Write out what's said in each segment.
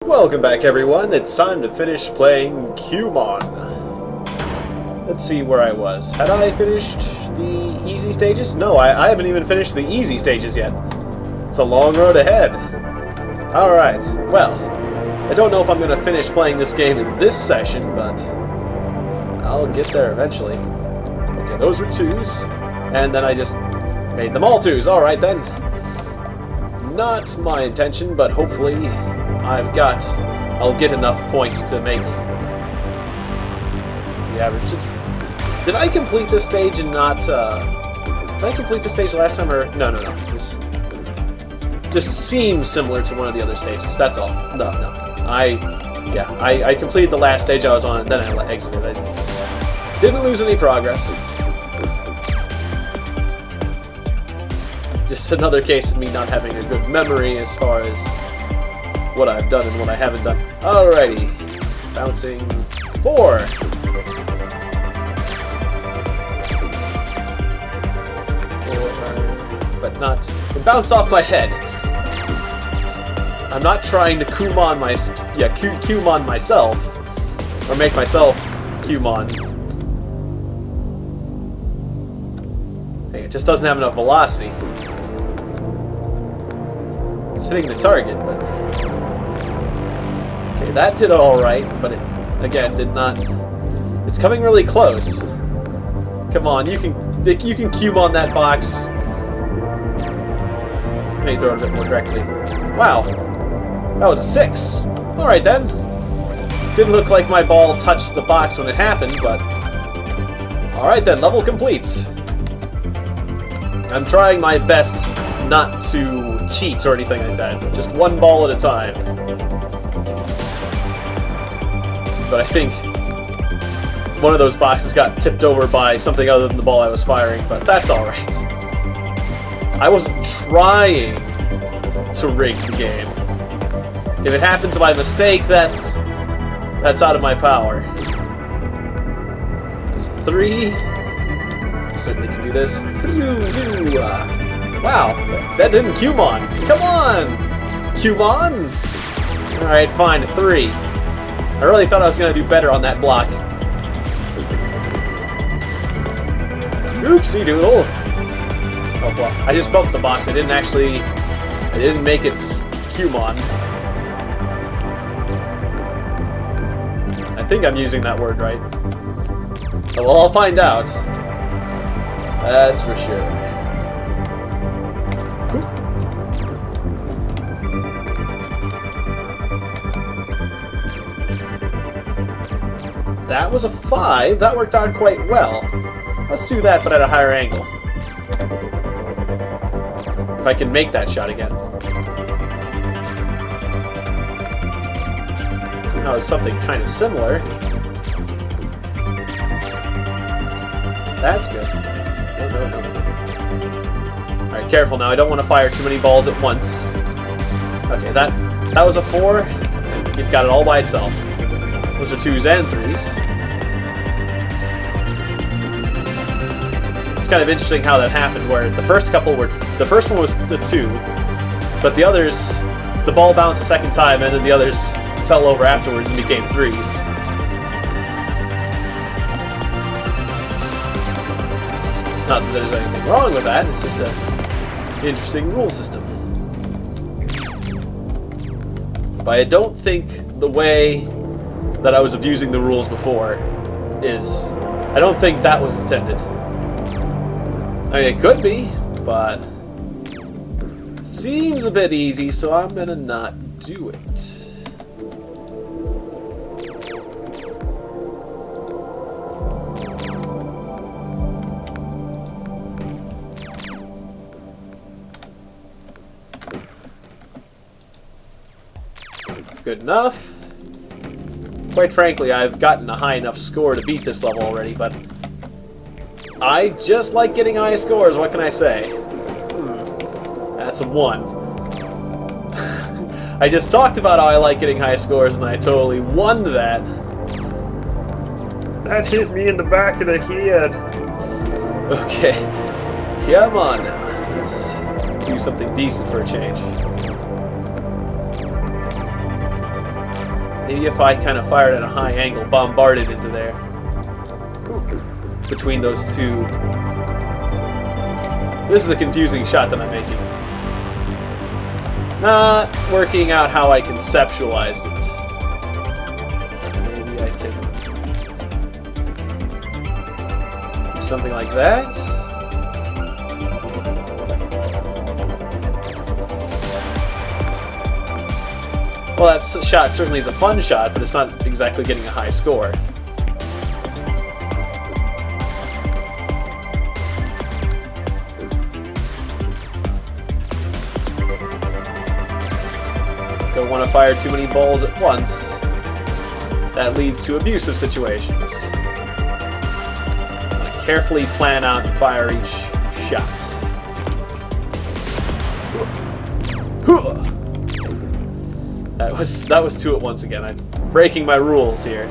Welcome back, everyone. It's time to finish playing Kumoon. Let's see where I was. Had I finished the easy stages? No, I haven't even finished the easy stages yet. It's a long road ahead. Alright, well, I don't know if I'm going to finish playing this game in this session, but I'll get there eventually. Okay, those were 2s, and then I just made them all 2s. Alright then. Not my intention, but hopefully I'll get enough points to make the average. Did I complete this stage and not, did I complete this stage last time, or, no. This just seems similar to one of the other stages, that's all. No. I completed the last stage I was on, and then I exited. I didn't lose any progress. Just another case of me not having a good memory as far as what I've done and what I haven't done. Alrighty. Bouncing 4. But not... It bounced off my head. I'm not trying to Kumoon myself. Or make myself Kumoon. Hey, it just doesn't have enough velocity. It's hitting the target, but... Okay, that did alright, but it, again, did not... It's coming really close. Come on, you can Kumoon that box. Maybe throw it a bit more directly. Wow, that was a 6. Alright then. Didn't look like my ball touched the box when it happened, but... Alright then, level complete. I'm trying my best not to cheat or anything like that. Just one ball at a time. But I think one of those boxes got tipped over by something other than the ball I was firing, but that's alright. I wasn't trying to rig the game. If it happens by mistake, that's out of my power. It's 3. Certainly can do this. Wow, that didn't Kumoon. Come on! Kumoon! Alright, fine, 3. I really thought I was going to do better on that block. Oopsie doodle! Oh well, I just bumped the box. I didn't make it Kumoon. I think I'm using that word right. Oh, well, I'll find out. That's for sure. That was a 5. That worked out quite well. Let's do that, but at a higher angle. If I can make that shot again. That was something kind of similar. That's good. No. Alright, careful now. I don't want to fire too many balls at once. Okay, that was a 4. And it got it all by itself. Those are 2s and 3s. It's kind of interesting how that happened, where the first one was the 2, but the others, the ball bounced a second time, and then the others fell over afterwards and became 3s. Not that there's anything wrong with that, it's just an interesting rule system. But I don't think the way that I was abusing the rules before is... I don't think that was intended. I mean, it could be, but... It seems a bit easy, so I'm gonna not do it. Good enough. Quite frankly, I've gotten a high enough score to beat this level already, but I just like getting high scores, what can I say? That's a 1. I just talked about how I like getting high scores, and I totally won that. That hit me in the back of the head. Okay, come on now. Let's do something decent for a change. Maybe if I kind of fired at a high angle, bombarded into there. Between those two. This is a confusing shot that I'm making. Not working out how I conceptualized it. Maybe I can do something like that. Well, that shot certainly is a fun shot, but it's not exactly getting a high score. Don't want to fire too many balls at once. That leads to abusive situations. I'm going to carefully plan out and fire each shot. That was two at once again. I'm breaking my rules here.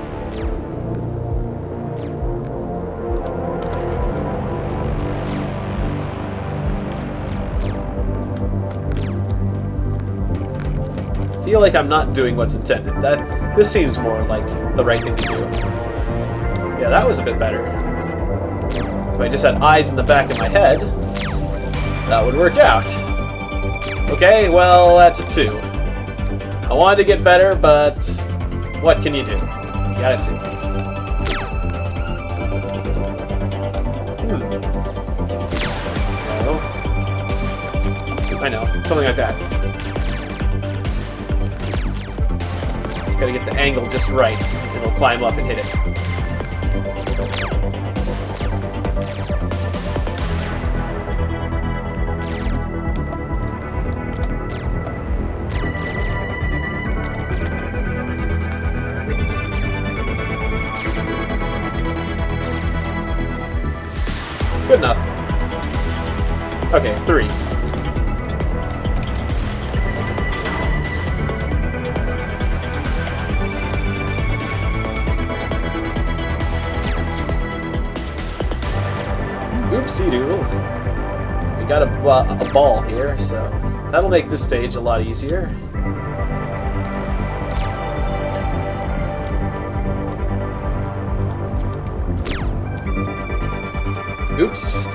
I feel like I'm not doing what's intended. This seems more like the right thing to do. Yeah, that was a bit better. If I just had eyes in the back of my head, that would work out. Okay, well, that's a 2. I wanted to get better, but what can you do? You got a 2. No. I know, something like that. Just gotta get the angle just right, and it'll climb up and hit it. Good enough. Okay, 3. Oopsie-doodle. We got a ball here, so that'll make this stage a lot easier. Oops.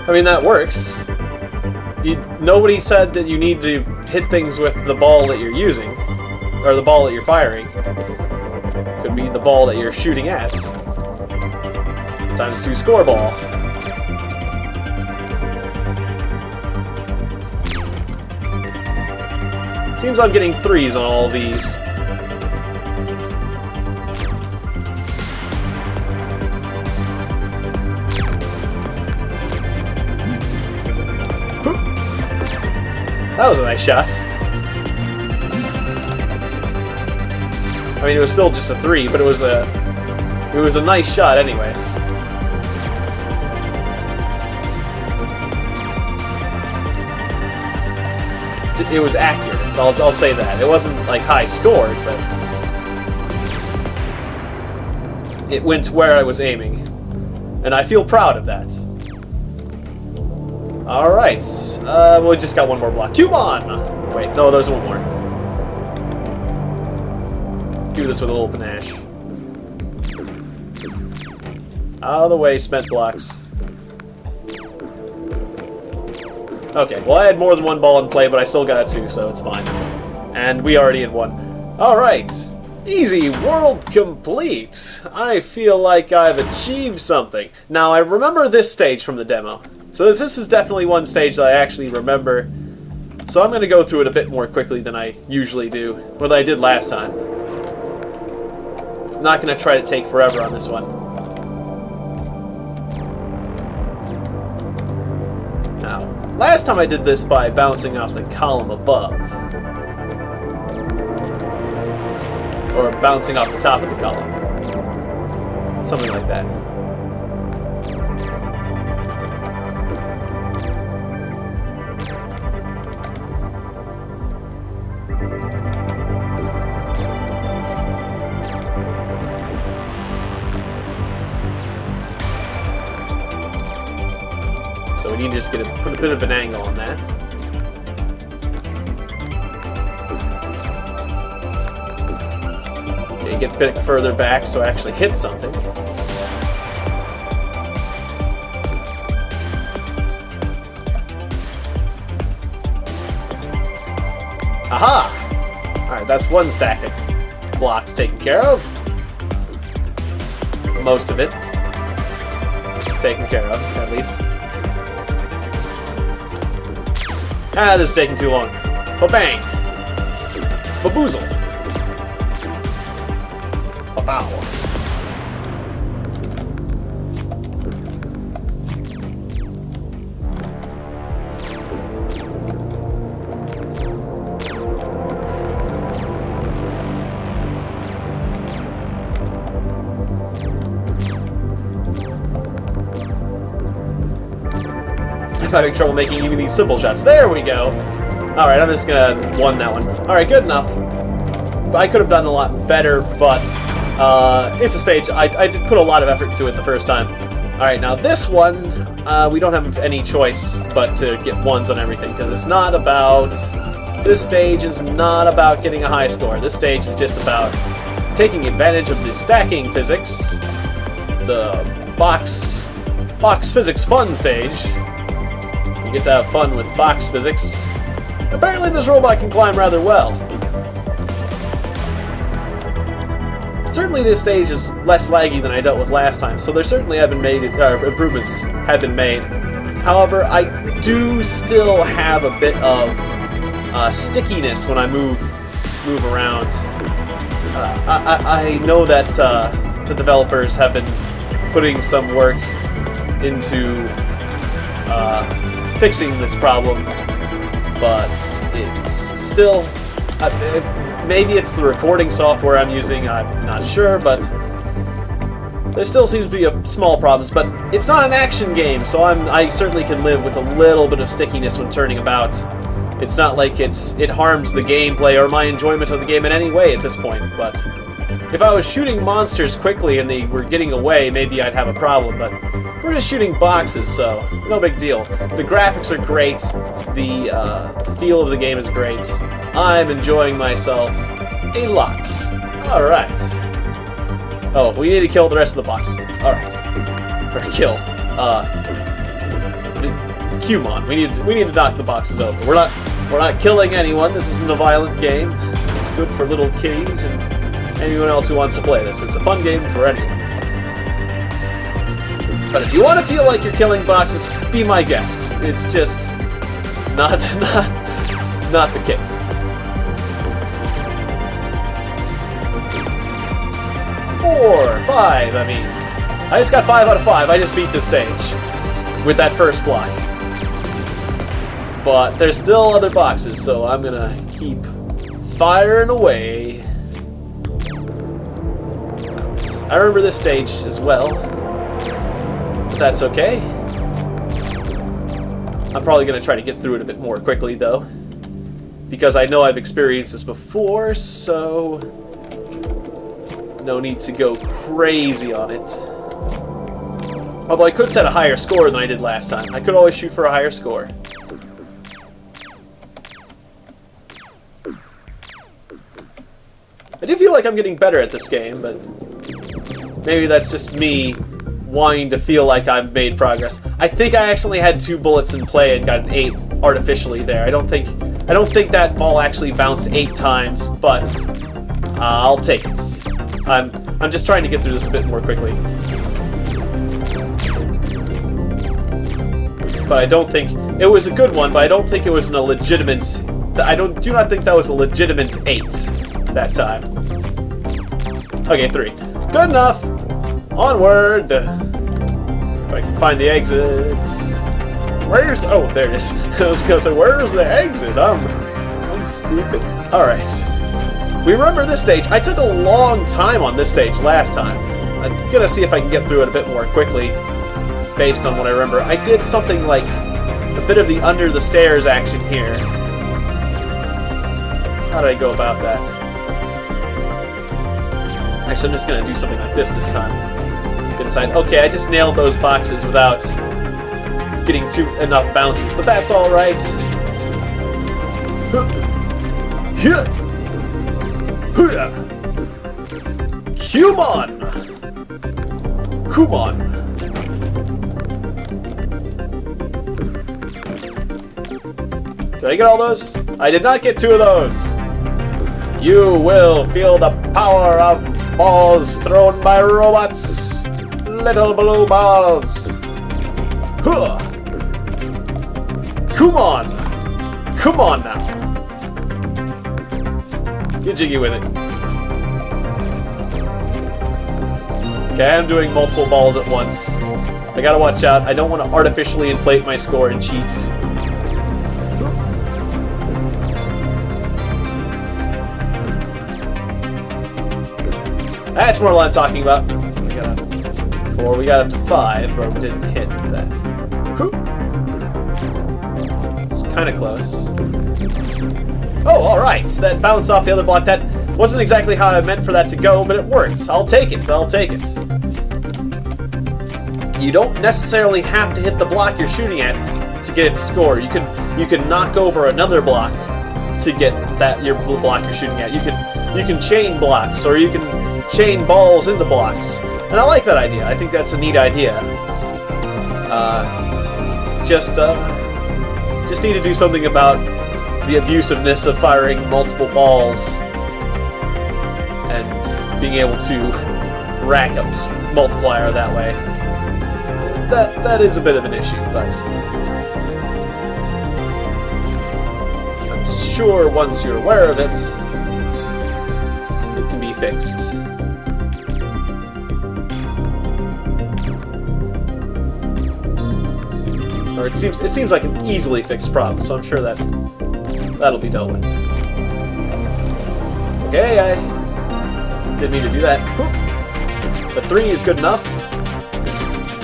I mean, that works. Nobody said that you need to hit things with the ball that you're using, or the ball that you're firing. Could be the ball that you're shooting at. Times 2 score ball. Seems I'm getting 3s on all these. That was a nice shot. I mean, it was still just a 3, but it was a nice shot anyways. It was accurate, I'll say that. It wasn't like high scored, but it went where I was aiming. And I feel proud of that. Alright, we just got one more block. Kumoon! Wait, no, there's one more. Do this with a little panache. Out of the way, spent blocks. Okay, well I had more than one ball in play, but I still got a 2, so it's fine. And we already had 1. Alright, easy, world complete! I feel like I've achieved something. Now, I remember this stage from the demo. So this is definitely one stage that I actually remember. So I'm going to go through it a bit more quickly than I usually do, or than I did last time. I'm not going to try to take forever on this one. Now, last time I did this by bouncing off the column above. Or bouncing off the top of the column. Something like that. So we need to just put a bit of an angle on that. Okay, get a bit further back so I actually hit something. Aha! Alright, that's one stack of blocks taken care of. Most of it taken care of, at least. Ah, this is taking too long. Ba-bang! Baboozle! Ba-bow! I'm having trouble making even these simple shots. There we go! Alright, I'm just gonna one that one. Alright, good enough. I could have done a lot better, but it's a stage. I did put a lot of effort into it the first time. Alright, now this one, we don't have any choice but to get ones on everything, because it's not about... This stage is not about getting a high score. This stage is just about taking advantage of the stacking physics, the box physics fun stage. You get to have fun with box physics. Apparently this robot can climb rather well. Certainly this stage is less laggy than I dealt with last time, so there certainly have been made, improvements have been made. However, I do still have a bit of stickiness when I move around. I know that the developers have been putting some work into fixing this problem, but it's still... maybe it's the recording software I'm using, I'm not sure, but there still seems to be small problems. But it's not an action game, so I certainly can live with a little bit of stickiness when turning about. It's not like it harms the gameplay or my enjoyment of the game in any way at this point, but if I was shooting monsters quickly and they were getting away, maybe I'd have a problem, but we're just shooting boxes, so no big deal. The graphics are great, the feel of the game is great. I'm enjoying myself a lot. Alright. Oh, we need to kill the rest of the boxes. Alright. Or kill. The Kumoon. We need to knock the boxes over. We're not killing anyone. This isn't a violent game. It's good for little kiddies and anyone else who wants to play this. It's a fun game for anyone. But if you want to feel like you're killing boxes, be my guest. It's just not the case. 4, 5, I mean. I just got 5 out of 5. I just beat this stage with that first block. But there's still other boxes, so I'm gonna keep firing away. I remember this stage as well. But that's okay. I'm probably gonna try to get through it a bit more quickly, though, because I know I've experienced this before, so no need to go crazy on it. Although I could set a higher score than I did last time. I could always shoot for a higher score. I do feel like I'm getting better at this game, but maybe that's just me wanting to feel like I've made progress. I think I actually had 2 bullets in play and got an 8 artificially there. I don't think that ball actually bounced 8 times, but I'll take it. I'm just trying to get through this a bit more quickly. But I don't think it was a good one, but I don't think it was a legitimate... do not think that was a legitimate 8 that time. Okay, 3. Good enough! Onward! If I can find the exits... Where's... Oh, there it is. I was gonna say, where's the exit? I'm stupid. Alright. We remember this stage. I took a long time on this stage last time. I'm gonna see if I can get through it a bit more quickly, based on what I remember. I did something like a bit of the under the stairs action here. How did I go about that? Actually, I'm just gonna do something like this time. I'm gonna decide, okay, I just nailed those boxes without getting enough bounces, but that's alright. Kumoon! Kumoon. Did I get all those? I did not get 2 of those. You will feel the power of balls thrown by robots. Little blue balls. Huh. Kumoon. Come on now. Get jiggy with it. Okay, I'm doing multiple balls at once. I gotta watch out. I don't want to artificially inflate my score and cheat. That's more what I'm talking about. We got up 4, we got up to 5, but we didn't hit that. It's kind of close. Oh, alright. That bounced off the other block. That wasn't exactly how I meant for that to go, but it worked. I'll take it. I'll take it. You don't necessarily have to hit the block you're shooting at to get it to score. You can knock over another block to get that block you're shooting at. You can chain blocks, or you can chain balls into blocks. And I like that idea. I think that's a neat idea. Just need to do something about the abusiveness of firing multiple balls and being able to rack up multiplier that way. That is a bit of an issue, but I'm sure once you're aware of it, it can be fixed. Or it seems like an easily fixed problem, so I'm sure that'll be dealt with. Okay, I didn't mean to do that. But 3 is good enough.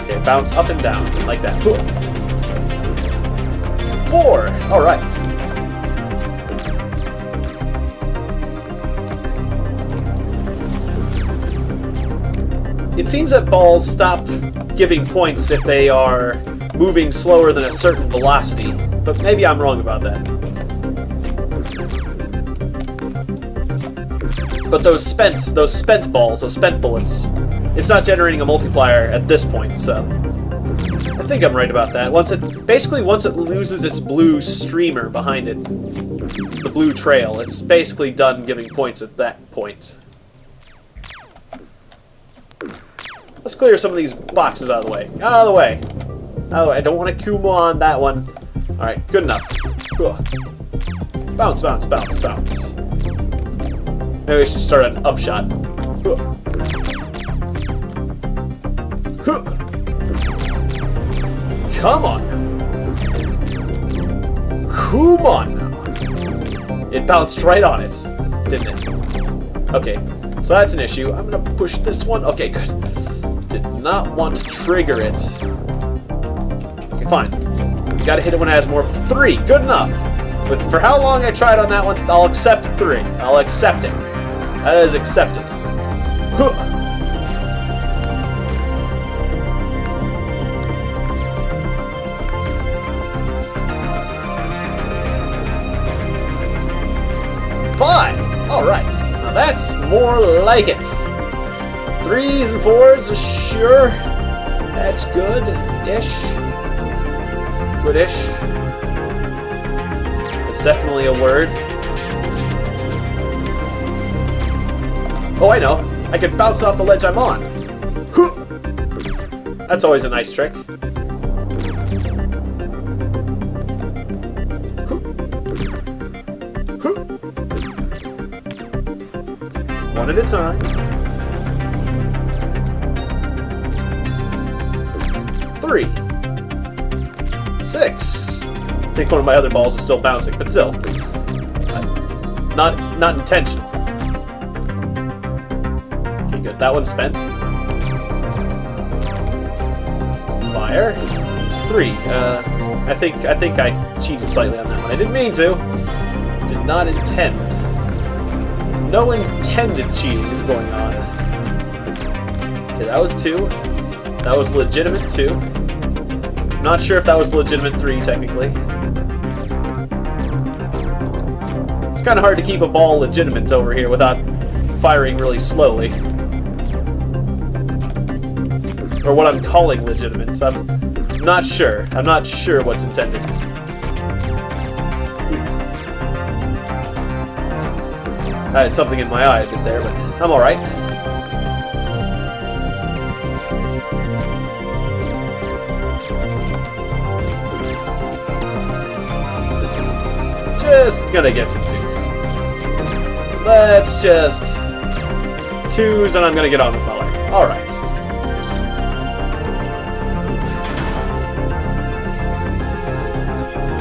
Okay, bounce up and down like that. 4. All right. It seems that balls stop giving points if they are moving slower than a certain velocity, but maybe I'm wrong about that. But those spent balls, those spent bullets, it's not generating a multiplier at this point, so I think I'm right about that. Once it loses its blue streamer behind it, the blue trail, it's basically done giving points at that point. Let's clear some of these boxes out of the way. Out of the way. Oh, I don't want to Kumoon that one. Alright, good enough. Cool. Bounce, bounce, bounce, bounce. Maybe we should start an upshot. Come on. Come on now. It bounced right on it, didn't it? Okay, so that's an issue. I'm gonna push this one. Okay, good. Did not want to trigger it. Fine. You gotta hit it when it has more. 3, good enough. But for how long I tried on that one, I'll accept 3. I'll accept it. That is accepted. Huh. Five. All right. Now that's more like it. 3s and 4s, sure. That's good-ish. Good-ish. It's definitely a word. Oh, I know. I can bounce off the ledge I'm on. That's always a nice trick. One at a time. 3. 6. I think one of my other balls is still bouncing, but still. Not intentional. Okay, good. That one's spent. Fire. 3. I think I cheated slightly on that one. I didn't mean to. Did not intend. No intended cheating is going on. Okay, that was 2. That was legitimate 2. Not sure if that was legitimate 3, technically. It's kind of hard to keep a ball legitimate over here without firing really slowly. or what I'm calling legitimate. I'm not sure. I'm not sure what's intended. I had something in my eye a bit there, but I'm alright. Just gonna get some 2s. Let's just... 2s and I'm gonna get on with my life. Alright.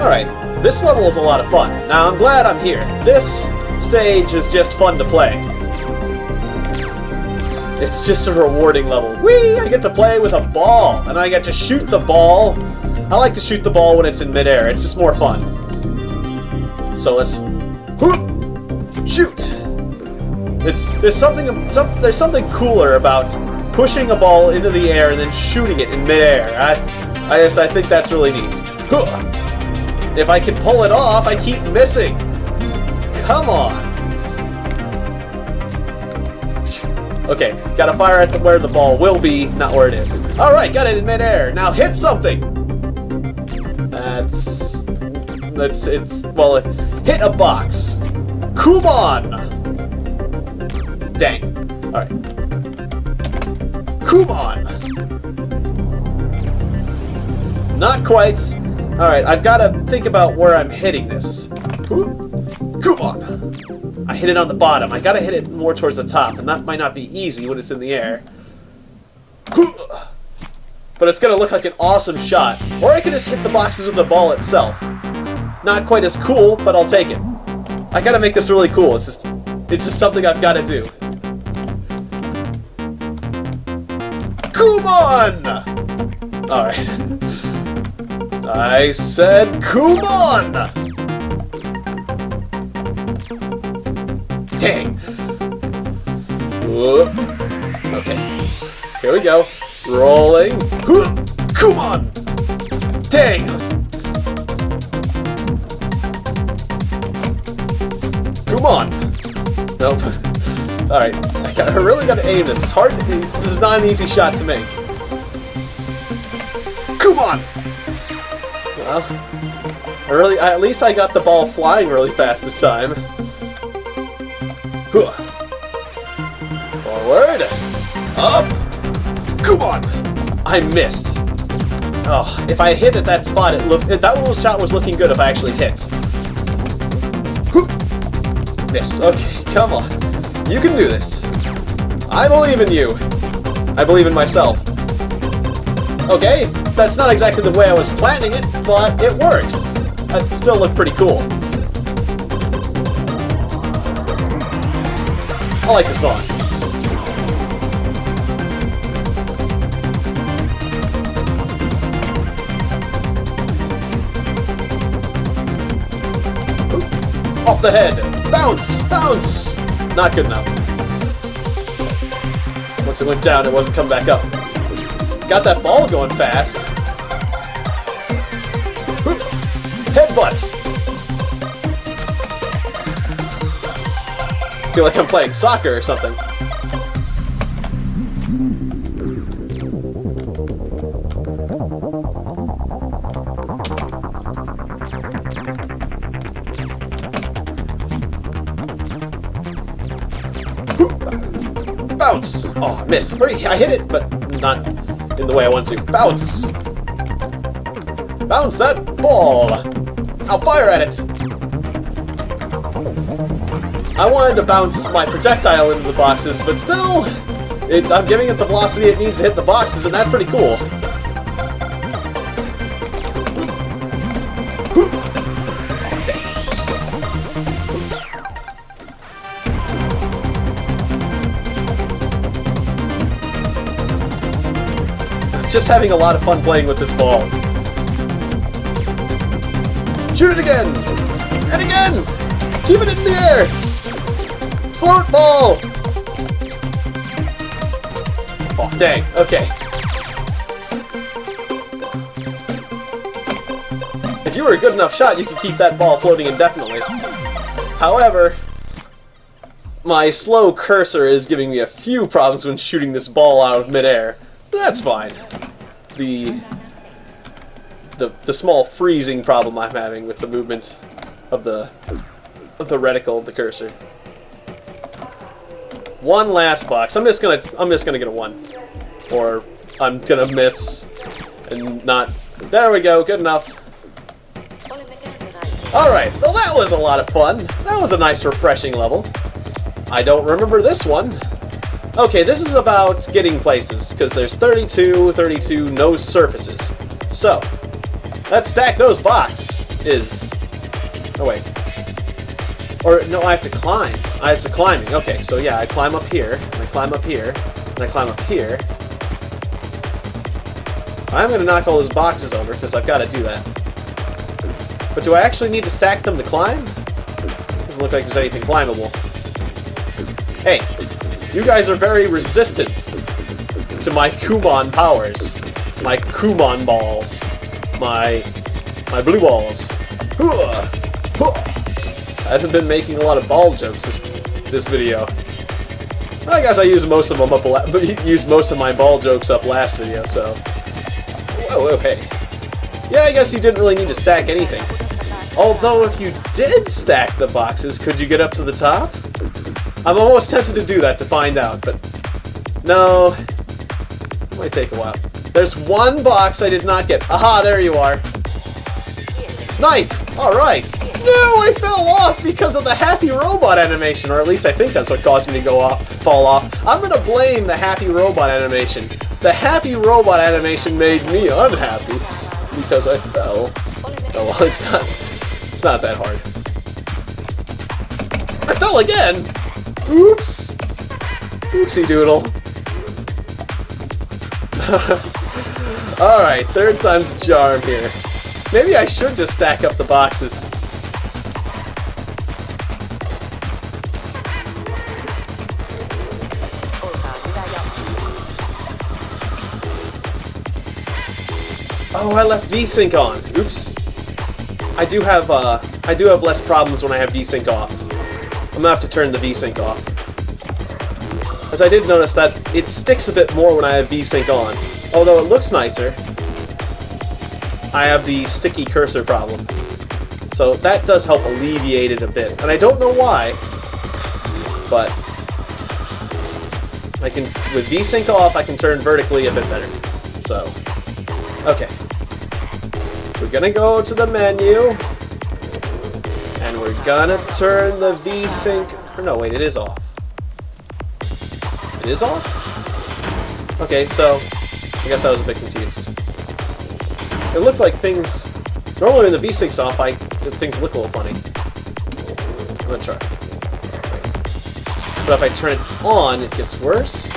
Alright, this level is a lot of fun. Now, I'm glad I'm here. This stage is just fun to play. It's just a rewarding level. Whee! I get to play with a ball, and I get to shoot the ball. I like to shoot the ball when it's in midair. It's just more fun. So let's... shoot! There's something cooler about pushing a ball into the air and then shooting it in midair. I think that's really neat. If I can pull it off, I keep missing. Come on. Okay, gotta fire at where the ball will be, not where it is. Alright, got it in midair. Now hit something. Well, hit a box. Kumoon. Dang. Alright. Kumoon. Not quite. Alright, I've got to think about where I'm hitting this. Kumoon. I hit it on the bottom. I got to hit it more towards the top, and that might not be easy when it's in the air. But it's going to look like an awesome shot. Or I could just hit the boxes with the ball itself. Not quite as cool, but I'll take it. I got to make this really cool. It's just something I've got to do. Kumoon! Alright. I said Kumoon! Dang. Okay. Here we go. Rolling. Kumoon! Dang! Kumoon! Nope. Alright. I really gotta aim this. It's hard. This is not an easy shot to make. Kumoon! Well, at least I got the ball flying really fast this time. Forward. Up. Kumoon! I missed. Oh, if I hit at that spot, that little shot was looking good if I actually hit. Miss. Okay, come on. You can do this. I believe in you. I believe in myself. Okay, that's not exactly the way I was planning it, but it works. That still looked pretty cool. I like the song. Off the head. Bounce! Bounce! Not good enough. Once it went down, it wasn't coming back up. Got that ball going fast. Headbutts! Feel like I'm playing soccer or something. Bounce! Oh, I missed. Hurry, I hit it, but not in the way I want to. Bounce! Bounce that ball! I'll fire at it! I wanted to bounce my projectile into the boxes, but still, I'm giving it the velocity it needs to hit the boxes, and that's pretty cool. Just having a lot of fun playing with this ball. Shoot it again! And again! Keep it in the air! Float ball! Oh, dang. Okay. If you were a good enough shot, you could keep that ball floating indefinitely. However, my slow cursor is giving me a few problems when shooting this ball out of midair. That's fine. The small freezing problem I'm having with the movement of the reticle of the cursor. One last box. I'm just gonna get a 1, or I'm gonna miss and not. There we go. Good enough. All right. Well, that was a lot of fun. That was a nice, refreshing level. I don't remember this one. Okay, this is about getting places, because there's 32 no surfaces. So, let's stack those boxes. Oh, wait. Or, no, I have to climb. It's a climbing. Okay, so yeah, I climb up here, and I climb up here, and I climb up here. I'm going to knock all those boxes over, because I've got to do that. But do I actually need to stack them to climb? Doesn't look like there's anything climbable. Hey, you guys are very resistant to my Kumoon powers. My Kumoon balls. My blue balls. I haven't been making a lot of ball jokes this video. I guess I used most of them up. Used most of my ball jokes up last video. So, whoa, hey. Yeah, I guess you didn't really need to stack anything. Although, if you did stack the boxes, could you get up to the top? I'm almost tempted to do that to find out, but no. It might take a while. There's one box I did not get. Aha, there you are. Snipe! Alright. No, I fell off because of the happy robot animation, or at least I think that's what caused me to fall off. I'm gonna blame the happy robot animation. The happy robot animation made me unhappy because I fell. Oh well, it's not that hard. I fell again! Oops! Oopsie doodle. Alright, third time's a charm here. Maybe I should just stack up the boxes. Oh, I left VSync on. Oops. I do have less problems when I have VSync off. I'm gonna have to turn the VSync off. As I did notice that it sticks a bit more when I have VSync on. Although it looks nicer, I have the sticky cursor problem. So that does help alleviate it a bit. And I don't know why, but I can, with VSync off, I can turn vertically a bit better. So, okay. We're gonna go to the menu, and we're gonna turn the VSync, or no, wait, it is off. It is off? Okay, so, I guess I was a bit confused. It looked like things, normally when the VSync's off, things look a little funny. I'm gonna try. But if I turn it on, it gets worse.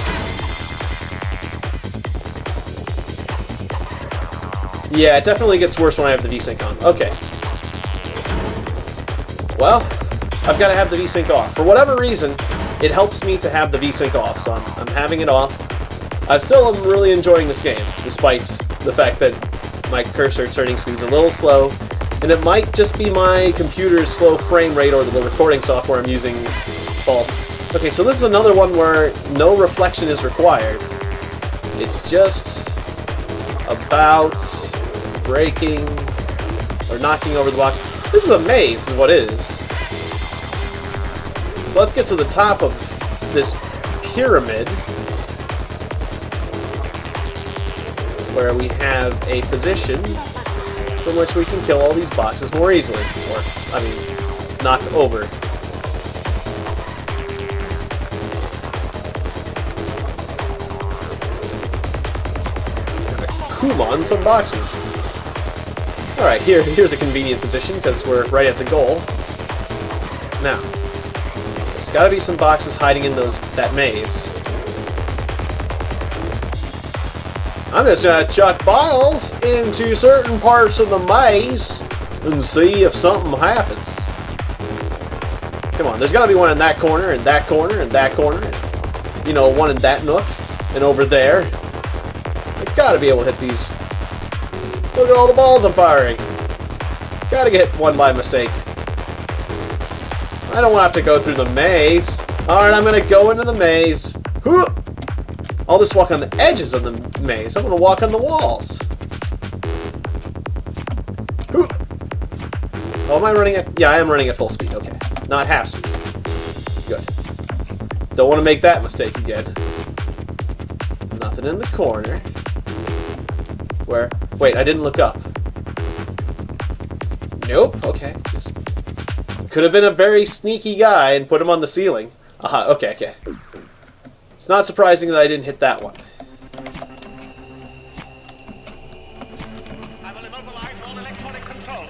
Yeah, it definitely gets worse when I have the VSync on. Okay. Well, I've got to have the VSync off. For whatever reason, it helps me to have the VSync off, so I'm having it off. I still am really enjoying this game, despite the fact that my cursor turning speed is a little slow, and it might just be my computer's slow frame rate or the recording software I'm using's fault. Okay, so this is another one where no reflection is required. It's just about breaking or knocking over the box. This is a maze, is what it is. So let's get to the top of this pyramid, where we have a position from which we can kill all these boxes more easily. Or, I mean, knock over. Kumoon some boxes. Alright, here's a convenient position because we're right at the goal. Now, there's got to be some boxes hiding in that maze. I'm just gonna chuck balls into certain parts of the maze and see if something happens. Come on, there's got to be one in that corner, and that corner, and that corner, and, you know, one in that nook, and over there. I gotta be able to hit these. Look at all the balls I'm firing. Gotta get one by mistake. I don't want to have to go through the maze. Alright, I'm gonna go into the maze. I'll just walk on the edges of the maze. I'm gonna walk on the walls. Oh, am I running at... Yeah, I am running at full speed. Okay. Not half speed. Good. Don't want to make that mistake again. Nothing in the corner. Where? Wait, I didn't look up. Nope. Okay. Just could have been a very sneaky guy and put him on the ceiling. Aha. Okay, okay. It's not surprising that I didn't hit that one. I will immobilize all electronic controls.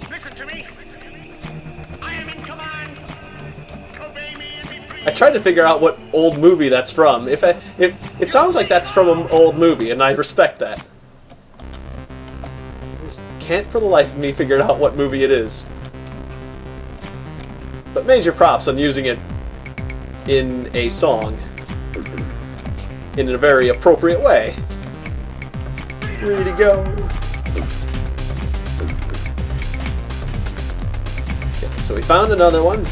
Listen to me. I am in command. Obey me and be free. I tried to figure out what old movie that's from. It sounds like that's from an old movie, and I respect that. I just can't for the life of me figure out what movie it is. But major props on using it in a song in a very appropriate way. Free to go. Okay, so we found another one.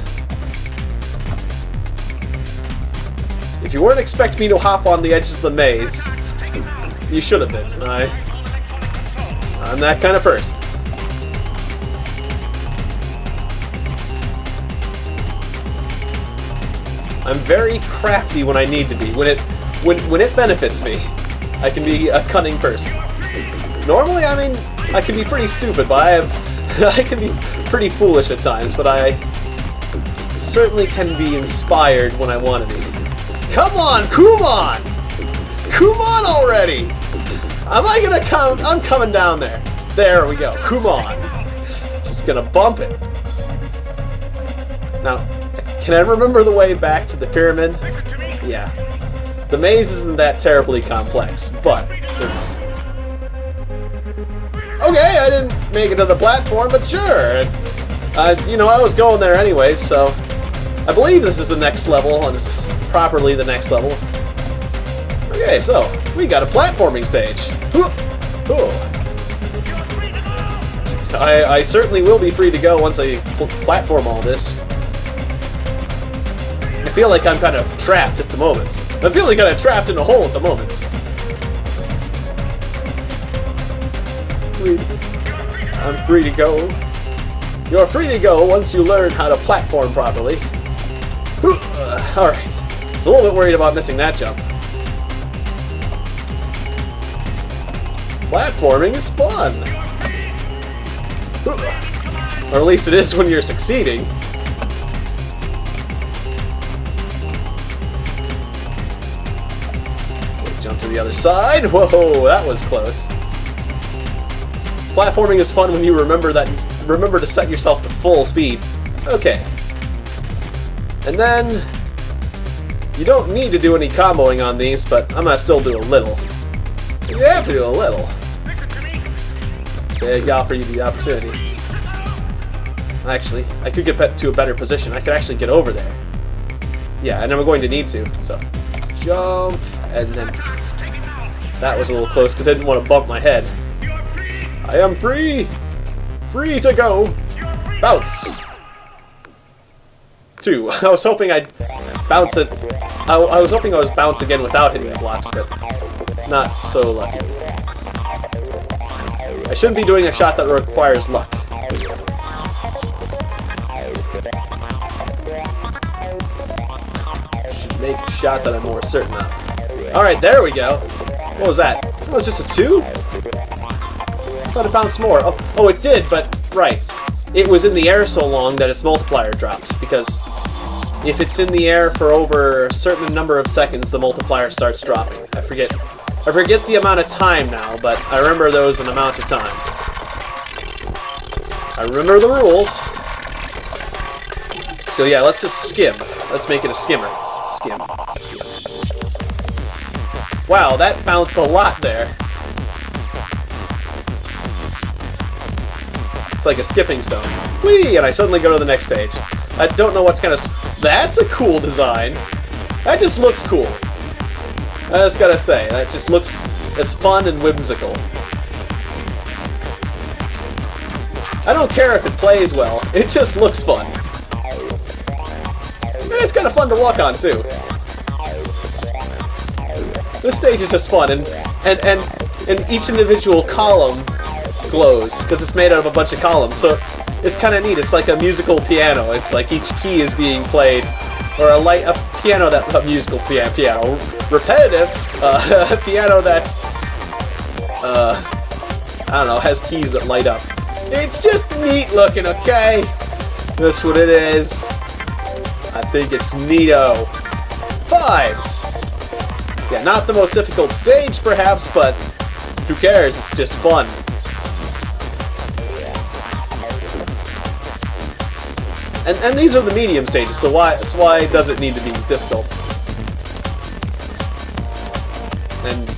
If you weren't expecting me to hop on the edges of the maze, you should have been. I'm that kind of person. I'm very crafty when I need to be. When it benefits me, I can be a cunning person. Normally, I mean, I can be pretty stupid, but I can be pretty foolish at times, but I certainly can be inspired when I want to be. Come on, Kumoon! Kumoon already! Am I gonna come? I'm coming down there. There we go. Kumoon. Just gonna bump it. Now, can I remember the way back to the pyramid? Yeah. The maze isn't that terribly complex, but it's... Okay, I didn't make it to the platform, but sure. You know, I was going there anyway, so... I believe this is the next level, and it's properly the next level. Okay, so, we got a platforming stage. I certainly will be free to go once I platform all this. I feel like I'm kind of trapped at the moment. I'm feeling kind of trapped in a hole at the moment. I'm free to go. You're free to go once you learn how to platform properly. Alright. I was a little bit worried about missing that jump. Platforming is fun. Or at least it is when you're succeeding. Jump to the other side. Whoa, that was close. Platforming is fun when you remember to set yourself to full speed. Okay. And then you don't need to do any comboing on these, but I'm gonna still do a little. You have to do a little. Big offer you the opportunity. Actually, I could get to a better position. I could actually get over there. Yeah, and I'm going to need to. So, jump, and then that was a little close because I didn't want to bump my head. I am free! Free to go! Bounce! 2. I was hoping I'd bounce it. I was hoping I was bounce again without hitting the blocks, but not so lucky. I shouldn't be doing a shot that requires luck. Should make a shot that I'm more certain of. Alright, there we go. What was that? That was just a 2? I thought it bounced more. Oh, it did, but right. It was in the air so long that its multiplier drops, because if it's in the air for over a certain number of seconds, the multiplier starts dropping. I forget the amount of time now, but I remember there was an amount of time. I remember the rules. So yeah, let's just skim. Let's make it a skimmer. Skim. Skim. Wow, that bounced a lot there. It's like a skipping stone. Whee! And I suddenly go to the next stage. I don't know what kind of... That's a cool design. That just looks cool. I just gotta say, that just looks as fun and whimsical. I don't care if it plays well. It just looks fun. And it's kind of fun to walk on, too. This stage is just fun, and each individual column glows because it's made out of a bunch of columns. So it's kind of neat. It's like a musical piano. It's like each key is being played, or a musical piano, repetitive piano that I don't know, has keys that light up. It's just neat looking, okay? That's what it is. I think it's neato. 5s. Yeah, not the most difficult stage, perhaps, but who cares? It's just fun. And these are the medium stages, so why does it need to be difficult? And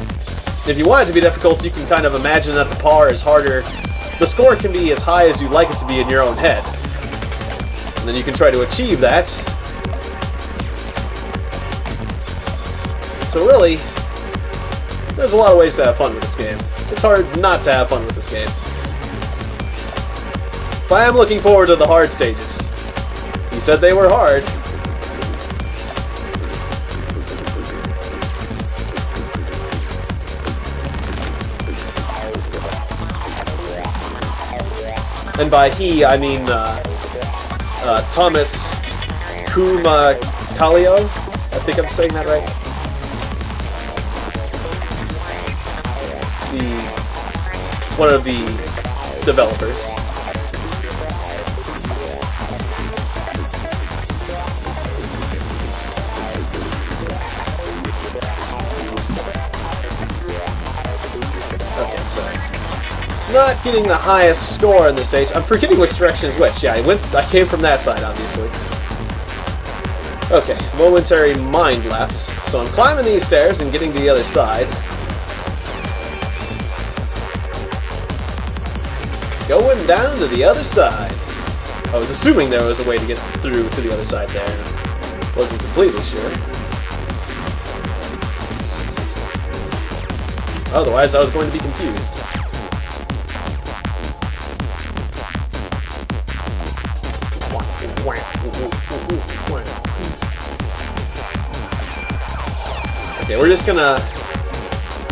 if you want it to be difficult, you can kind of imagine that the par is harder. The score can be as high as you'd like it to be in your own head. And then you can try to achieve that. So really, there's a lot of ways to have fun with this game. It's hard not to have fun with this game. But I am looking forward to the hard stages. He said they were hard. And by he, I mean Thomas Kumoon. I think I'm saying that right. One of the developers. Okay, so not getting the highest score in this stage. I'm forgetting which direction is which. Yeah, I came from that side, obviously. Okay, momentary mind lapse. So I'm climbing these stairs and getting to the other side. Going down to the other side. I was assuming there was a way to get through to the other side there. Wasn't completely sure. Otherwise, I was going to be confused. Okay, we're just gonna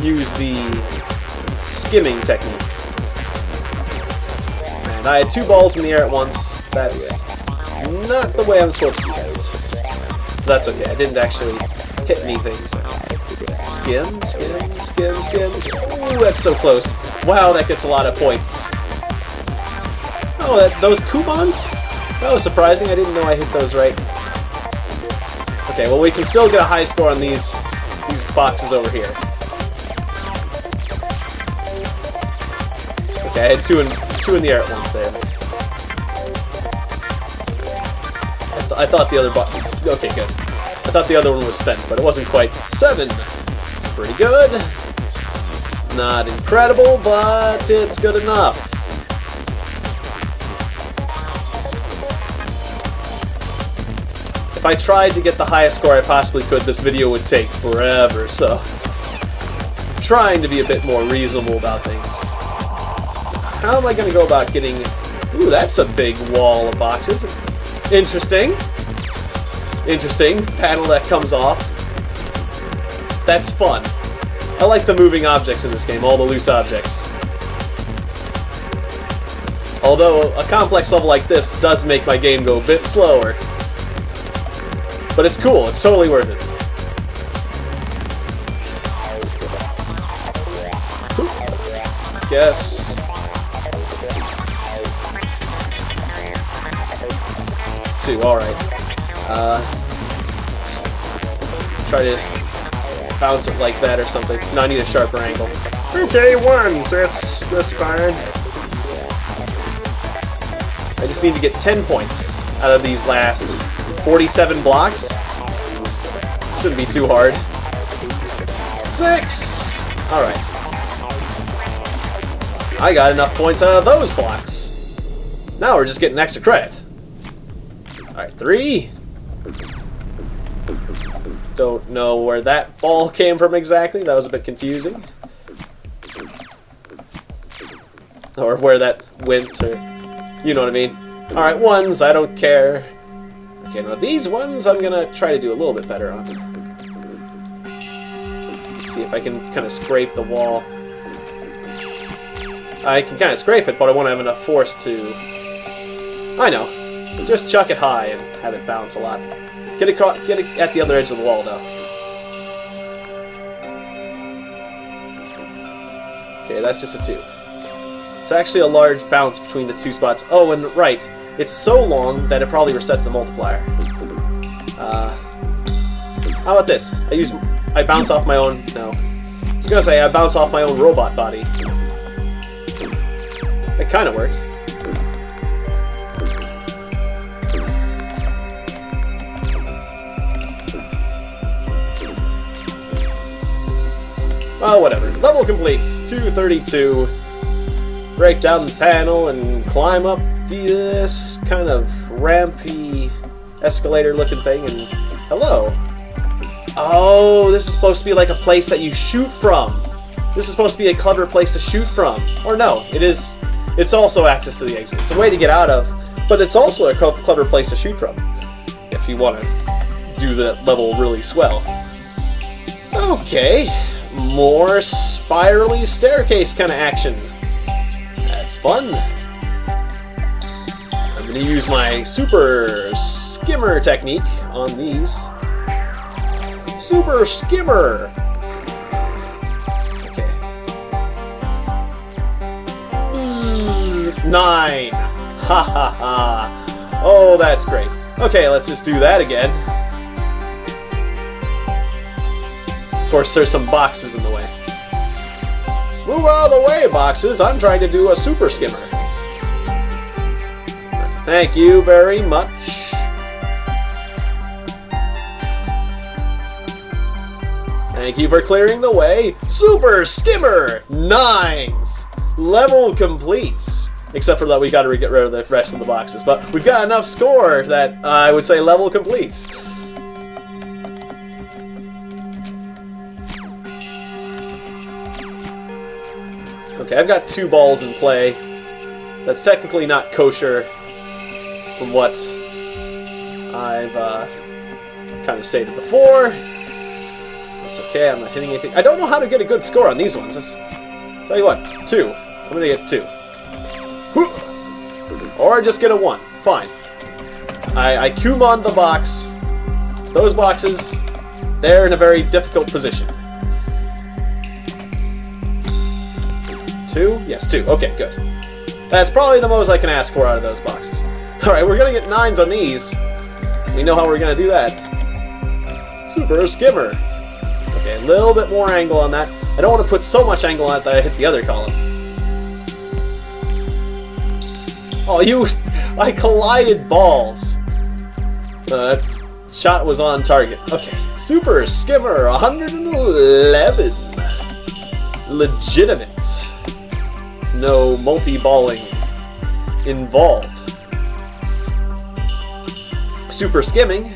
use the skimming technique. And I had 2 balls in the air at once. That's not the way I'm supposed to do that. That's okay, I didn't actually hit anything, so. Skim, skim, skim, skim. Ooh, that's so close. Wow, that gets a lot of points. Oh, those Kumoons? That was surprising, I didn't know I hit those right. Okay, well we can still get a high score on these boxes over here. Okay, I had two in the air at once there. I thought the other box... Okay, good. I thought the other one was spent, but it wasn't quite. 7. It's pretty good. Not incredible, but it's good enough. If I tried to get the highest score I possibly could, this video would take forever, so I'm trying to be a bit more reasonable about things. How am I going to go about getting... Ooh, that's a big wall of boxes. Interesting. Interesting. Panel that comes off. That's fun. I like the moving objects in this game, all the loose objects. Although, a complex level like this does make my game go a bit slower. But it's cool, it's totally worth it. Guess. Two, alright. Try to just bounce it like that or something. No, I need a sharper angle. Okay, 1s, that's fine. I just need to get 10 points out of these last 47 blocks. Shouldn't be too hard. 6! Alright. I got enough points out of those blocks. Now we're just getting extra credit. Alright, 3. Don't know where that ball came from exactly. That was a bit confusing. Or where that went, or... You know what I mean. Alright, 1s, I don't care. Okay, now these ones I'm gonna try to do a little bit better on. See if I can kind of scrape the wall. I can kind of scrape it, but I won't have enough force to... I know. Just chuck it high and have it bounce a lot. Get it at the other edge of the wall, though. Okay, that's just a 2. It's actually a large bounce between the 2 spots. Oh, and right. It's so long that it probably resets the multiplier. How about this? I bounce off my own... No. I was gonna say I bounce off my own robot body. It kind of works. Oh, whatever. Level completes. 232. Break down the panel and climb up this kind of rampy escalator-looking thing, and hello. Oh, this is supposed to be like a place that you shoot from. This is supposed to be a clever place to shoot from. Or no, it is. It's also access to the exit. It's a way to get out of, but it's also a clever place to shoot from. If you want to do the level really swell. Okay. More spirally staircase kind of action. That's fun. I'm going to use my super skimmer technique on these. Super skimmer! Okay. 9! Ha ha ha! Oh, that's great. Okay, let's just do that again. Of course, there's some boxes in the way. Move out of the way, boxes! I'm trying to do a super skimmer. Thank you very much. Thank you for clearing the way. Super skimmer! 9s! Level completes. Except for that we gotta get rid of the rest of the boxes. But we've got enough score that I would say level completes. Okay, I've got 2 balls in play. That's technically not kosher from what I've kind of stated before. That's okay, I'm not hitting anything. I don't know how to get a good score on these ones. Tell you what, 2. I'm gonna get 2. Or just get a 1. Fine. I Kumoon the box. Those boxes, they're in a very difficult position. 2? Yes, 2. Okay, good. That's probably the most I can ask for out of those boxes. Alright, we're gonna get 9s on these. We know how we're gonna do that. Super skimmer. Okay, a little bit more angle on that. I don't want to put so much angle on it that I hit the other column. Oh, I collided balls. That shot was on target. Okay, super skimmer, 111. Legitimate. No multi-balling involved. Super skimming,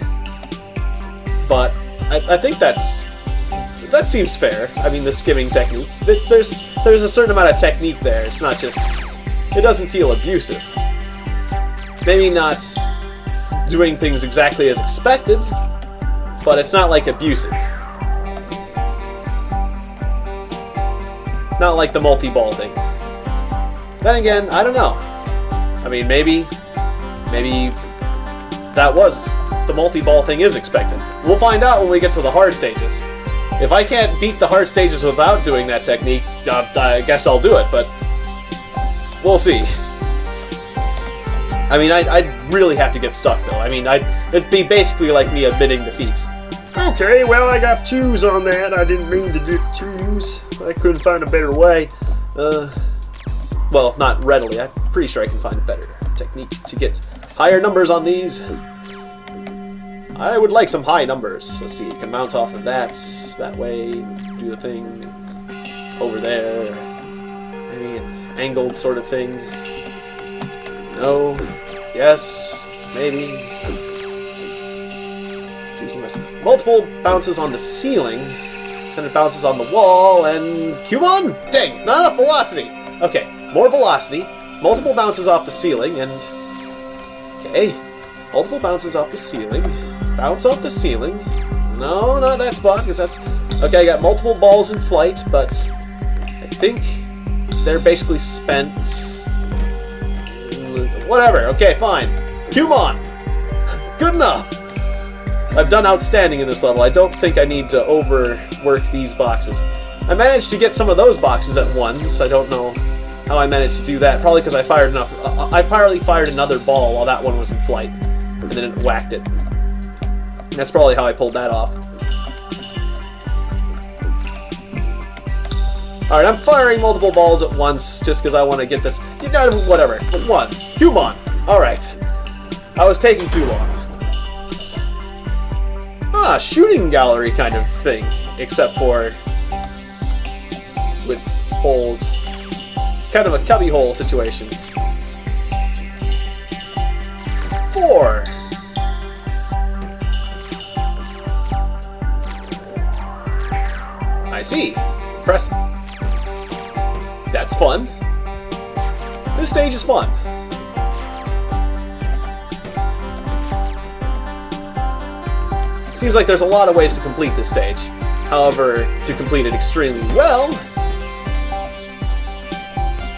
but I think that seems fair. I mean, the skimming technique. There's a certain amount of technique there. It's not just... It doesn't feel abusive. Maybe not doing things exactly as expected, but it's not like abusive. Not like the multi-ball thing. Then again, I don't know. I mean, maybe that was... The multi-ball thing is expected. We'll find out when we get to the hard stages. If I can't beat the hard stages without doing that technique, I guess I'll do it, but we'll see. I mean, I'd really have to get stuck, though. I mean, it'd be basically like me admitting defeat. Okay, well, I got 2s on that. I didn't mean to do 2s. I couldn't find a better way. Well, not readily. I'm pretty sure I can find a better technique to get higher numbers on these. I would like some high numbers. Let's see, you can bounce off of that way, do the thing over there. Maybe an angled sort of thing. No. Yes. Maybe. Multiple bounces on the ceiling. Then it bounces on the wall, and... Kumoon! Dang! Not enough velocity! Okay, more velocity. Multiple bounces off the ceiling, and... Okay. Multiple bounces off the ceiling. Bounce off the ceiling. No, not that spot, because that's... Okay, I got multiple balls in flight, but I think they're basically spent. Whatever, okay, fine. Kumon! Good enough! I've done outstanding in this level. I don't think I need to overwork these boxes. I managed to get some of those boxes at once. I don't know how I managed to do that. Probably because I fired enough. I probably fired another ball while that one was in flight, and then it whacked it. That's probably how I pulled that off. Alright, I'm firing multiple balls at once just because I want to get this... Whatever, but once. Kumon! Alright. I was taking too long. Ah, shooting gallery kind of thing. Except for... with holes. Kind of a cubby hole situation. 4. I see. Impressive. That's fun. This stage is fun. Seems like there's a lot of ways to complete this stage. However, to complete it extremely well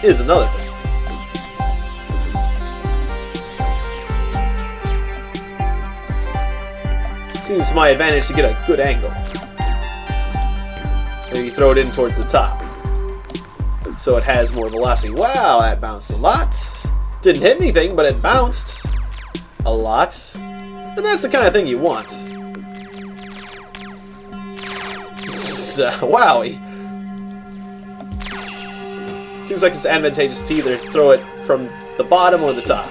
is another thing. Seems to my advantage to get a good angle. Maybe throw it in towards the top, so it has more velocity. Wow, that bounced a lot. Didn't hit anything, but it bounced a lot. And that's the kind of thing you want. Wowie. Seems like it's advantageous to either throw it from the bottom or the top.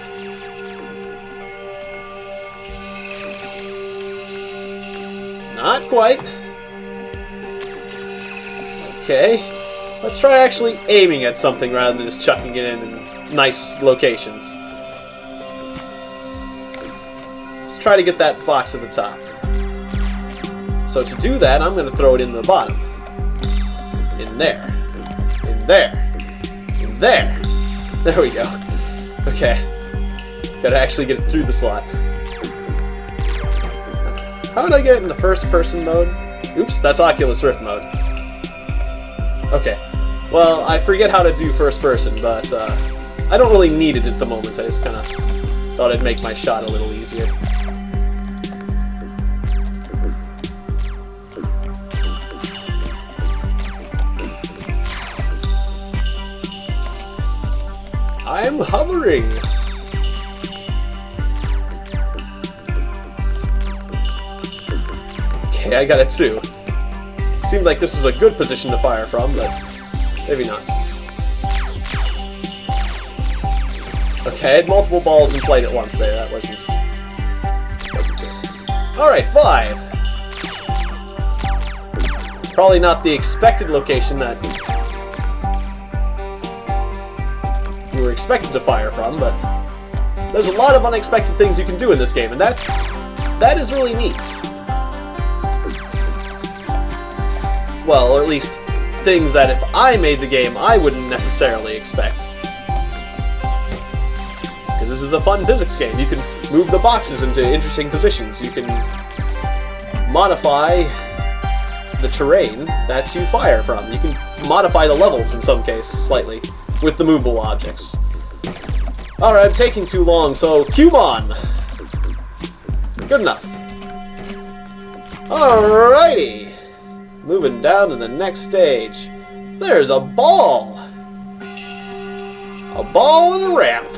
Not quite. Okay. Let's try actually aiming at something rather than just chucking it in nice locations. Let's try to get that box at the top. So to do that, I'm going to throw it in the bottom. In there. In there. In there. There we go. Okay. Gotta actually get it through the slot. How did I get it in the first person mode? Oops, that's Oculus Rift mode. Okay. Well, I forget how to do first person, but I don't really need it at the moment. I just kind of thought I'd make my shot a little easier. I'm hovering! Okay, I got it too. Seemed like this is a good position to fire from, but maybe not. Okay, I had multiple balls in flight at once there. That wasn't good. Alright, 5! Probably not the expected location that you were expected to fire from, but there's a lot of unexpected things you can do in this game, and that is really neat. Well, or at least things that if I made the game, I wouldn't necessarily expect. Because this is a fun physics game. You can move the boxes into interesting positions. You can modify the terrain that you fire from. You can modify the levels in some case, slightly, with the movable objects. Alright, I'm taking too long, so Kumoon! Good enough. Alrighty! Moving down to the next stage. There's a ball! A ball and a ramp.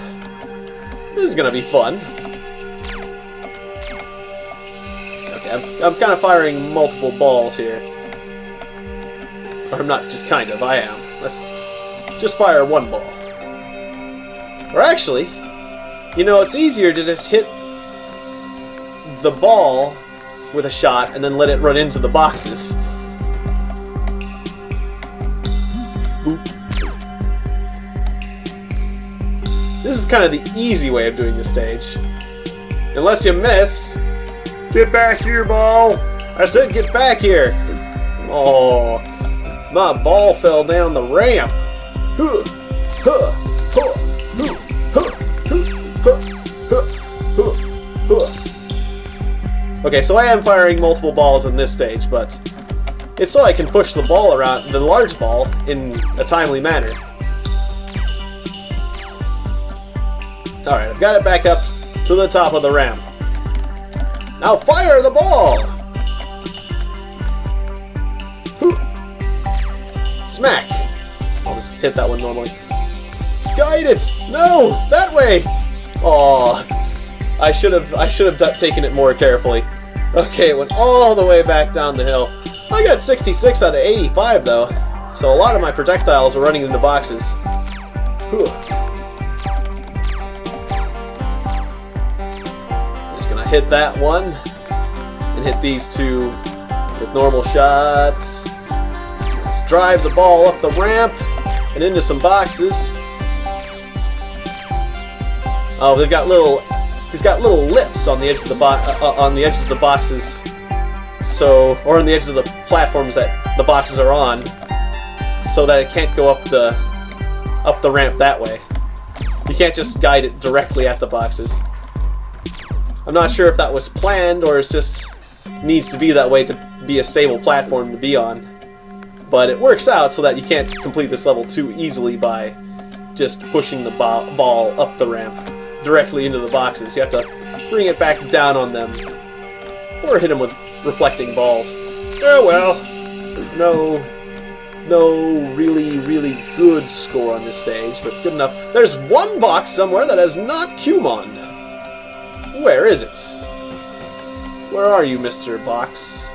This is gonna be fun. Okay, I'm kind of firing multiple balls here. Or I'm not just kind of, I am. Let's just fire one ball. Or actually, you know, it's easier to just hit the ball with a shot and then let it run into the boxes. Boop. This is kind of the easy way of doing this stage. Unless you miss. Get back here, ball! I said get back here! Oh, my ball fell down the ramp. Huh, huh, huh, huh, huh, huh, huh, huh, huh. Okay, so I am firing multiple balls in this stage, but it's so I can push the ball around, the large ball, in a timely manner. Alright, I've got it back up to the top of the ramp. Now fire the ball! Whew. Smack! I'll just hit that one normally. Guide it! No! That way! Aw. I should have taken it more carefully. Okay, it went all the way back down the hill. I got 66 out of 85 though, so a lot of my projectiles are running into boxes. Whew. Just gonna hit that one, and hit these two with normal shots. Let's drive the ball up the ramp and into some boxes. Oh, they've got little. He's got little lips on the edge of the edges of the boxes, so, or on the edges of the platforms that the boxes are on, so that it can't go up the ramp that way. You can't just guide it directly at the boxes. I'm not sure if that was planned or it's just needs to be that way to be a stable platform to be on, but it works out so that you can't complete this level too easily by just pushing the ball up the ramp directly into the boxes. You have to bring it back down on them, or hit them with reflecting balls. Oh well, no really good score on this stage, but good enough. There's one box somewhere that has not Kumooned. Where is it? Where are you, Mr. Box?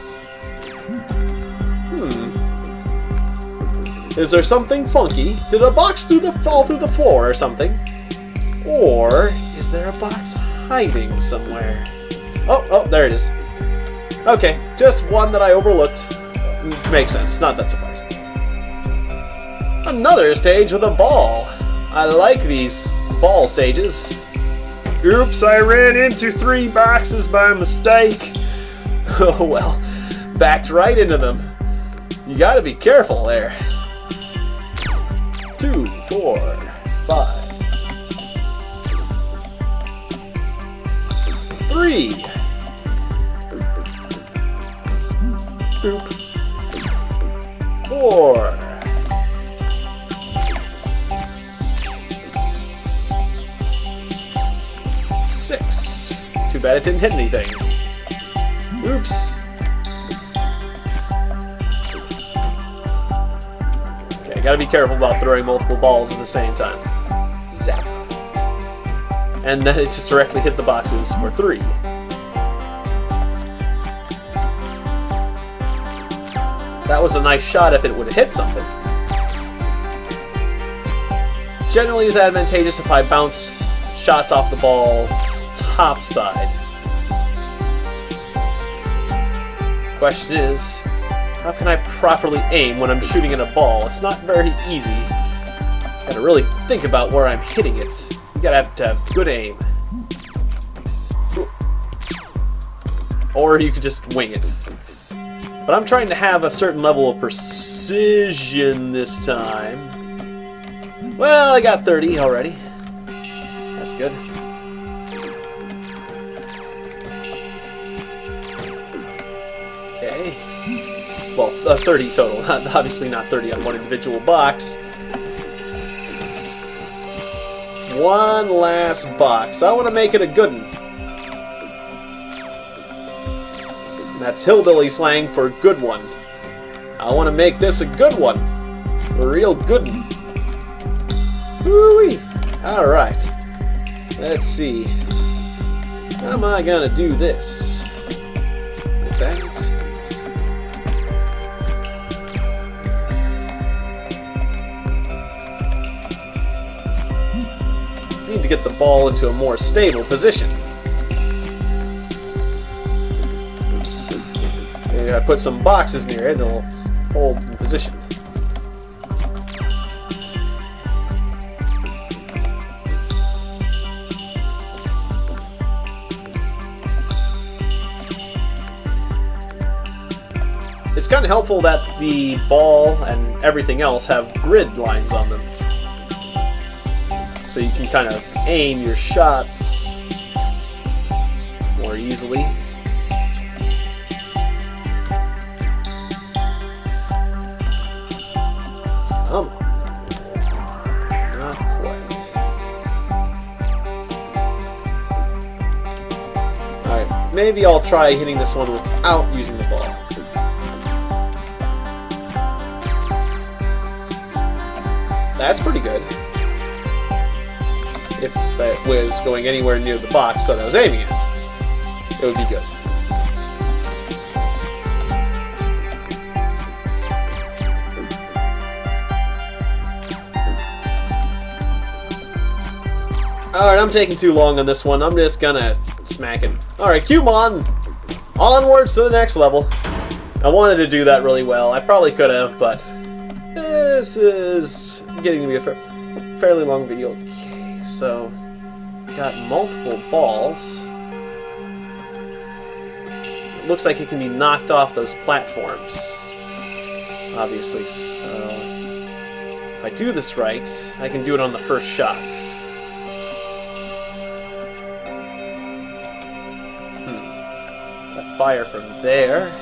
Is there something funky? Did a box fall through the floor or something? Or is there a box hiding somewhere? Oh, there it is. Okay, just one that I overlooked. Makes sense, not that surprising. Another stage with a ball. I like these ball stages. Oops, I ran into 3 boxes by mistake. Oh well, backed right into them. You gotta be careful there. 2, 4, 5. 3. Boop. 4. 6. Too bad it didn't hit anything. Oops. Okay, gotta be careful about throwing multiple balls at the same time. Zap. And then it just directly hit the boxes for 3. That was a nice shot if it would have hit something. Generally, it's advantageous if I bounce shots off the ball's top side. Question is, how can I properly aim when I'm shooting at a ball? It's not very easy. Gotta really think about where I'm hitting it. You gotta have to have good aim. Or you could just wing it. But I'm trying to have a certain level of precision this time. Well, I got 30 already. That's good. Okay. Well, 30 total. Obviously not 30 on one individual box. One last box. I want to make it a good one. That's hillbilly slang for good one. I want to make this a good one. A real good one. Woo-wee. Alright. Let's see. How am I gonna do this? Thanks. Need to get the ball into a more stable position. Maybe I put some boxes near it, it'll hold in position. It's kind of helpful that the ball and everything else have grid lines on them. So you can kind of aim your shots more easily. maybe I'll try hitting this one without using the ball. That's pretty good. If it was going anywhere near the box that I was aiming at, it would be good. Alright, I'm taking too long on this one. I'm just gonna smack it. Alright, Kumoon! Onwards to the next level. I wanted to do that really well. I probably could have, but this is getting to be a fairly long video. Okay, so got multiple balls. It looks like it can be knocked off those platforms. Obviously, so if I do this right, I can do it on the first shot. Fire from there.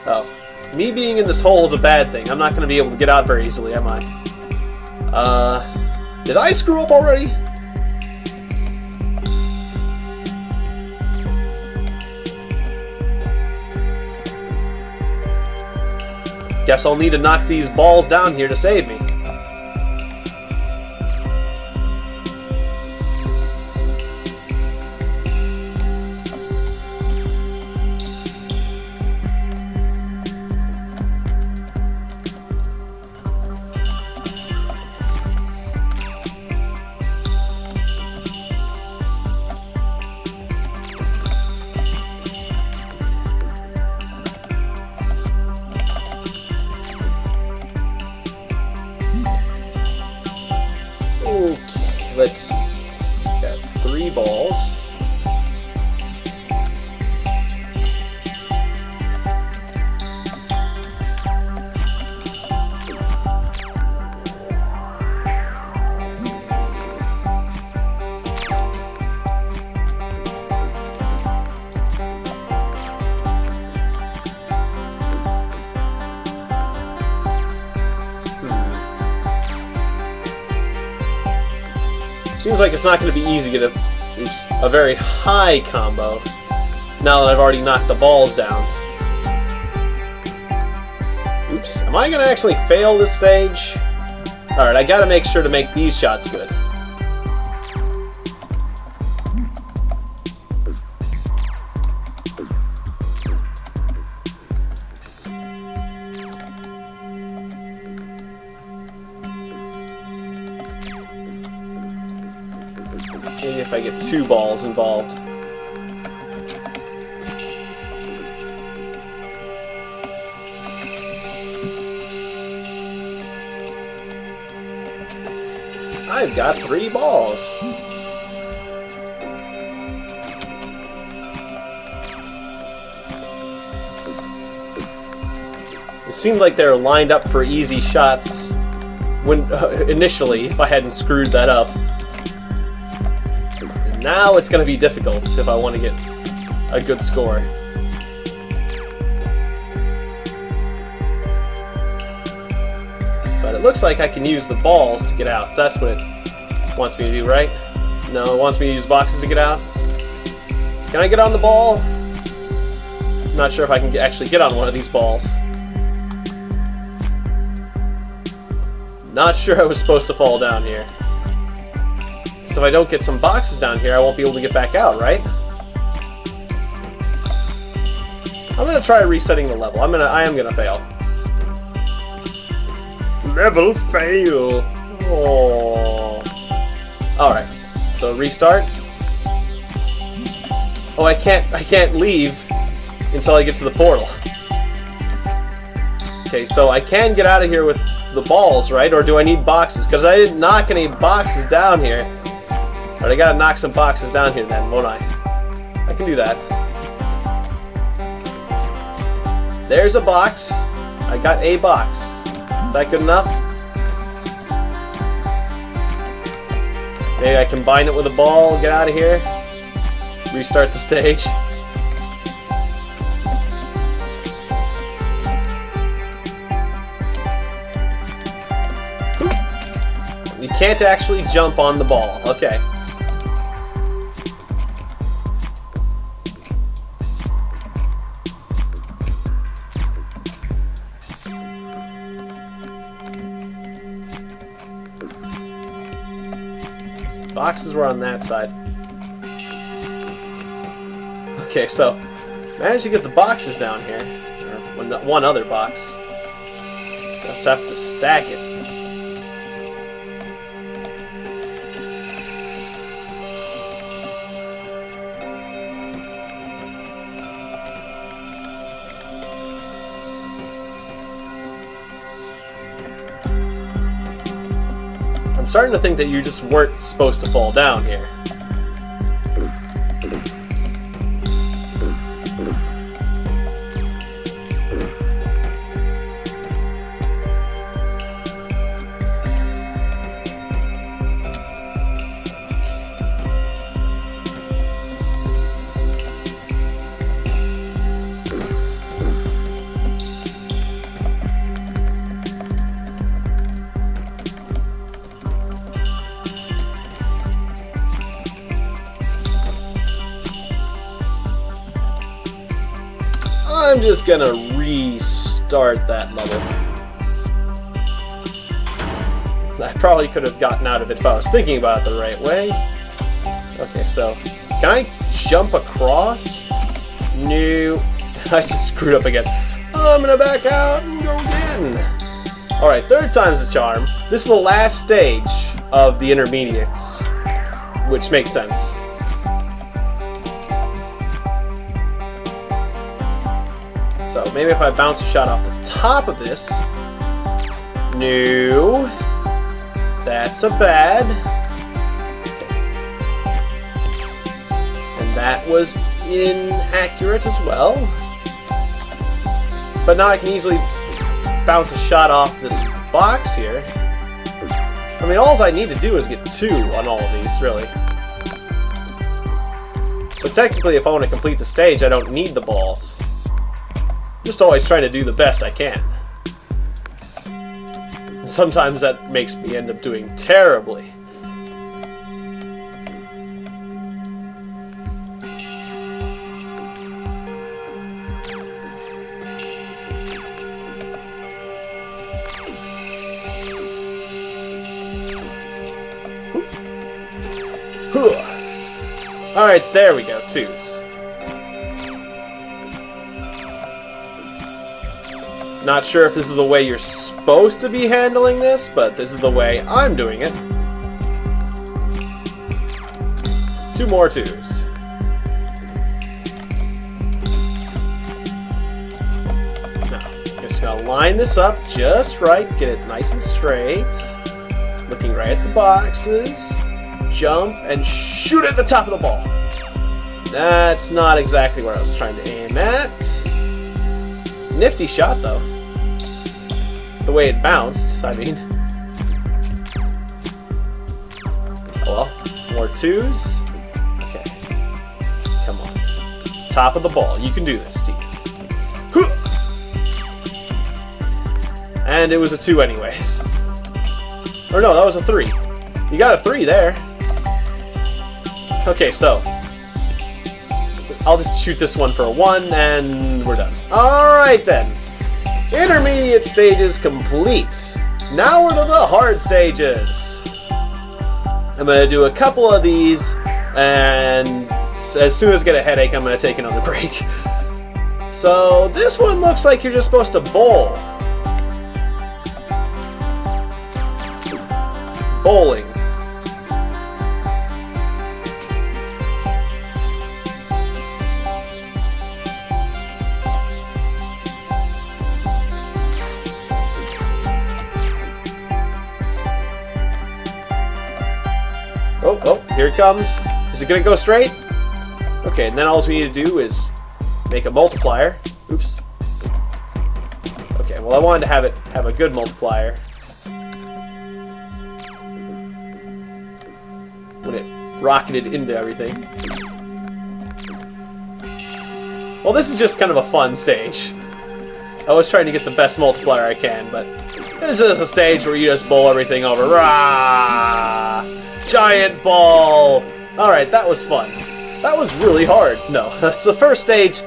Oh. Me being in this hole is a bad thing. I'm not going to be able to get out very easily, am I? Did I screw up already? Guess I'll need to knock these balls down here to save me. Okay, let's see. Got 3 balls. Seems like it's not going to be easy to get a very high combo now that I've already knocked the balls down. Oops. Am I going to actually fail this stage? Alright, I got to make sure to make these shots good. Maybe if I get 2 balls involved. I've got 3 balls. It seemed like they were lined up for easy shots when initially, if I hadn't screwed that up. Now it's going to be difficult if I want to get a good score. But it looks like I can use the balls to get out. That's what it wants me to do, right? No, it wants me to use boxes to get out. Can I get on the ball? I'm not sure if I can actually get on one of these balls. Not sure I was supposed to fall down here. So if I don't get some boxes down here, I won't be able to get back out, right? I'm gonna try resetting the level. I am gonna fail. Level fail. Oh. All right. So restart. Oh, I can't leave until I get to the portal. Okay, so I can get out of here with the balls, right? Or do I need boxes? Because I didn't knock any boxes down here. But I gotta knock some boxes down here then, won't I? I can do that. There's a box. I got a box. Is that good enough? Maybe I combine it with a ball, get out of here. Restart the stage. You can't actually jump on the ball. Okay. boxes were on that side. Okay, so managed to get the boxes down here. Or one other box. So I just have to stack it. I'm starting to think that you just weren't supposed to fall down here. I'm just gonna restart that level. I probably could have gotten out of it if I was thinking about it the right way. Okay, so can I jump across? No. I just screwed up again. I'm gonna back out and go again. Alright, third time's a charm. This is the last stage of the intermediates, which makes sense. So maybe if I bounce a shot off the top of this. No. That's a bad. And that was inaccurate as well. But now I can easily bounce a shot off this box here. I mean, all I need to do is get 2 on all of these, really. So technically, if I want to complete the stage, I don't need the balls. Just always trying to do the best I can. Sometimes that makes me end up doing terribly. Alright, there we go, 2s. Not sure if this is the way you're supposed to be handling this, but this is the way I'm doing it. 2 more 2s. Now, I'm just gonna line this up just right, get it nice and straight. Looking right at the boxes. Jump and shoot at the top of the ball. That's not exactly where I was trying to aim at. Nifty shot, though. The way it bounced, I mean. Oh well. More 2s. Okay. Come on. Top of the ball. You can do this, team. And it was a 2 anyways. Or no, that was a 3. You got a 3 there. Okay, so I'll just shoot this one for a 1, and we're done. Alright then. Intermediate stages complete. Now we're to the hard stages. I'm going to do a couple of these, and as soon as I get a headache, I'm going to take another break. So this one looks like you're just supposed to bowl. Bowling. Oh, here it comes. Is it gonna go straight? Okay, and then all we need to do is make a multiplier. Oops. Okay, well I wanted to have a good multiplier. When it rocketed into everything. Well, this is just kind of a fun stage. I was trying to get the best multiplier I can, but this is a stage where you just bowl everything over. Rah! Giant ball! Alright, that was fun. That was really hard. No, that's the first stage.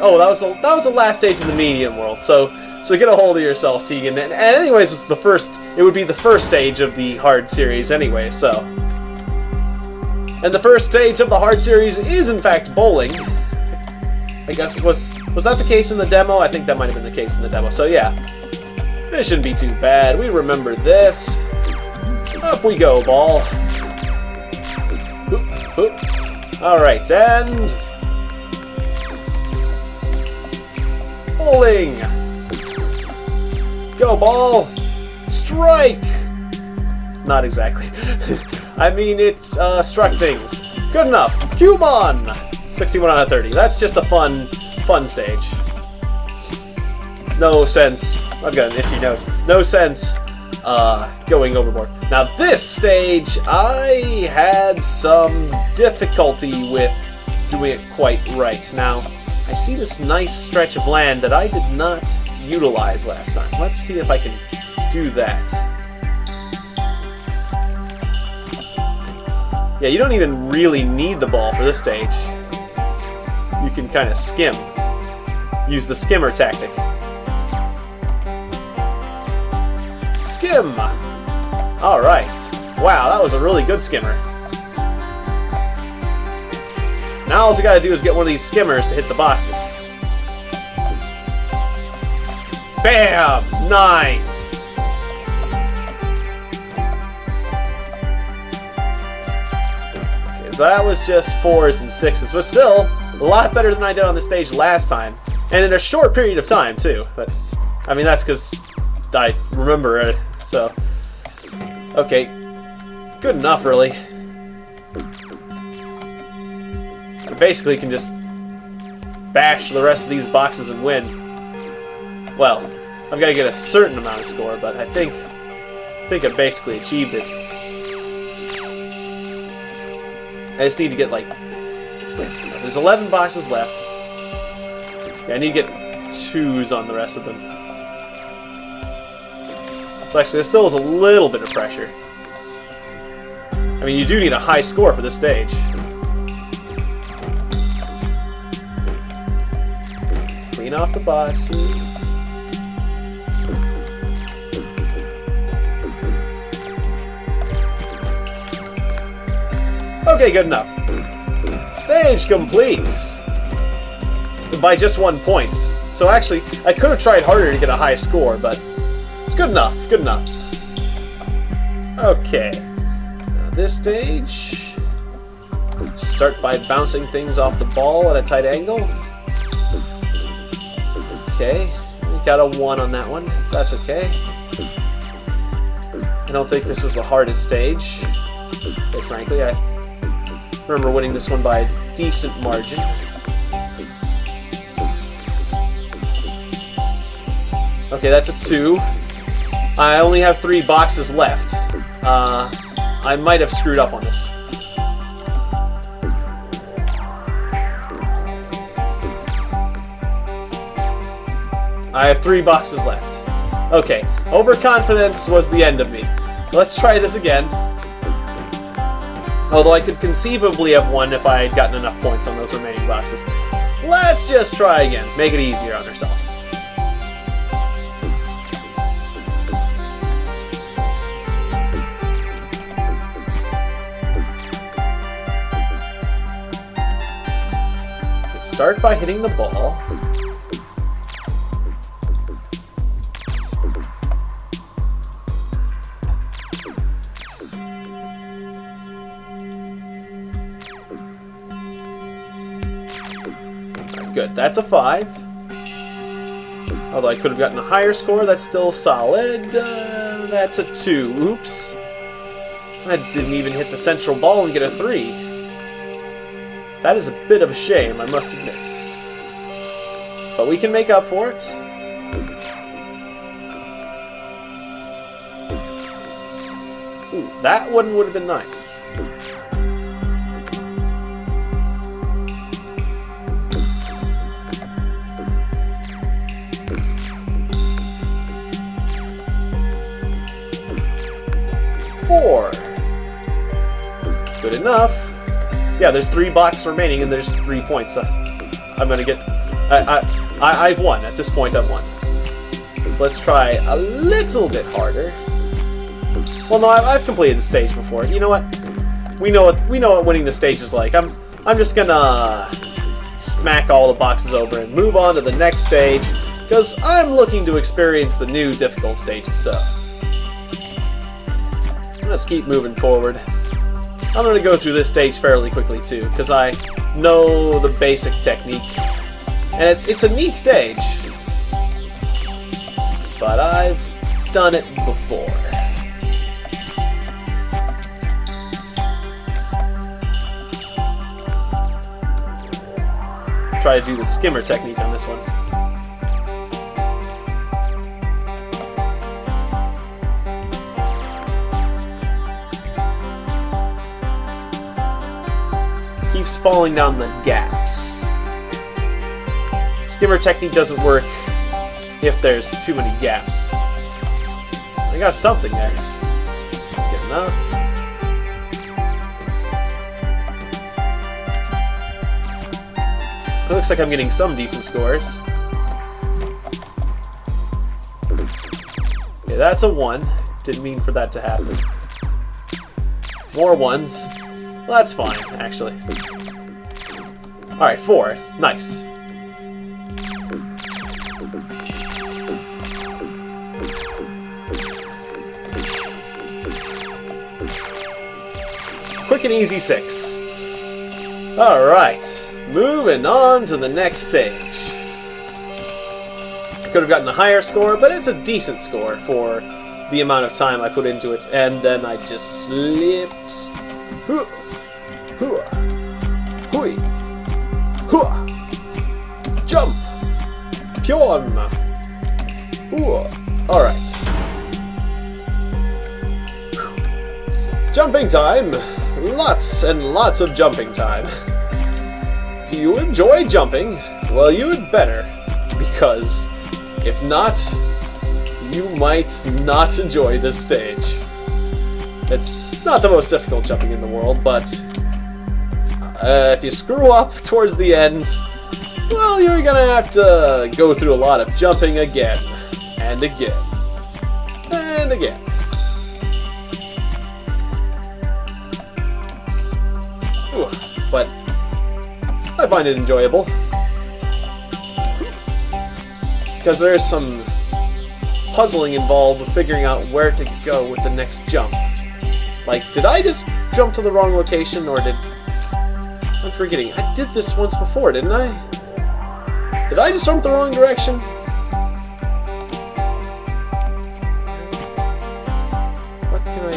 Oh, that was the last stage of the medium world. So get a hold of yourself, Tiegon. And anyways, it would be the first stage of the hard series anyway, so. And the first stage of the hard series is in fact bowling. I guess was that the case in the demo? I think that might have been the case in the demo. So yeah, this shouldn't be too bad. We remember this. Up we go, ball. Oop, oop. All right, and bowling. Go, ball. Strike. Not exactly. I mean, it's struck things. Good enough. Kumon. 61 out of 30. That's just a fun stage. No sense. I've got an itchy nose. No sense going overboard. Now this stage, I had some difficulty with doing it quite right. Now, I see this nice stretch of land that I did not utilize last time. Let's see if I can do that. Yeah, you don't even really need the ball for this stage. You can kind of skim. Use the skimmer tactic. Skim! Alright. Wow, that was a really good skimmer. Now all we gotta do is get one of these skimmers to hit the boxes. Bam! Nines! Okay, so that was just 4s and 6s, but still, a lot better than I did on the stage last time. And in a short period of time, too. But, I mean, that's because I remember it, so... Okay. Good enough, really. I basically can just bash the rest of these boxes and win. Well, I've got to get a certain amount of score, but I think I basically achieved it. I just need to get, like... There's 11 boxes left. Yeah, I need to get 2s on the rest of them. So actually, there still is a little bit of pressure. I mean, you do need a high score for this stage. Clean off the boxes. Okay, good enough. Stage completes! By just 1 point. So actually, I could have tried harder to get a high score, but it's good enough. Good enough. Okay. Now this stage, start by bouncing things off the ball at a tight angle. Okay. We got a 1 on that one. That's okay. I don't think this was the hardest stage. Quite frankly, I remember winning this one by a decent margin. Okay, that's a 2. I only have 3 boxes left. I might have screwed up on this. I have 3 boxes left. Okay, overconfidence was the end of me. Let's try this again. Although I could conceivably have won if I had gotten enough points on those remaining boxes. Let's just try again. Make it easier on ourselves. Start by hitting the ball. Good, that's a 5. Although I could have gotten a higher score, that's still solid. That's a 2. Oops. I didn't even hit the central ball and get a 3. That is a bit of a shame, I must admit. But we can make up for it. Ooh, that one would have been nice. Four. Good enough. Yeah, there's 3 boxes remaining, and there's 3 points. I'm gonna get. I've won. At this point, I've won. Let's try a little bit harder. Well, no, I've completed the stage before. You know what? We know what winning the stage is like. I'm just gonna smack all the boxes over and move on to the next stage, because I'm looking to experience the new difficult stages, so let's keep moving forward. I'm going to go through this stage fairly quickly too, because I know the basic technique, and it's a neat stage, but I've done it before. Try to do the skimmer technique on this one. Keeps falling down the gaps. Skimmer technique doesn't work if there's too many gaps. I got something there. Good enough. It looks like I'm getting some decent scores. Okay, that's a 1. Didn't mean for that to happen. More 1s. Well, that's fine, actually. Alright, 4. Nice. Quick and easy 6. Alright. Moving on to the next stage. I could have gotten a higher score, but it's a decent score for the amount of time I put into it. And then I just slipped. Hoo, hoo, hui, hoo, jump, pion. All right. Jumping time. Lots and lots of jumping time. Do you enjoy jumping? Well, you had better, because if not, you might not enjoy this stage. It's not the most difficult jumping in the world, but if you screw up towards the end, well, you're gonna have to go through a lot of jumping again, and again, and again. Ooh, but I find it enjoyable, because there's some puzzling involved with figuring out where to go with the next jump. Like, did I just jump to the wrong location, or did... I'm forgetting. I did this once before, didn't I? Did I just jump the wrong direction? What can I...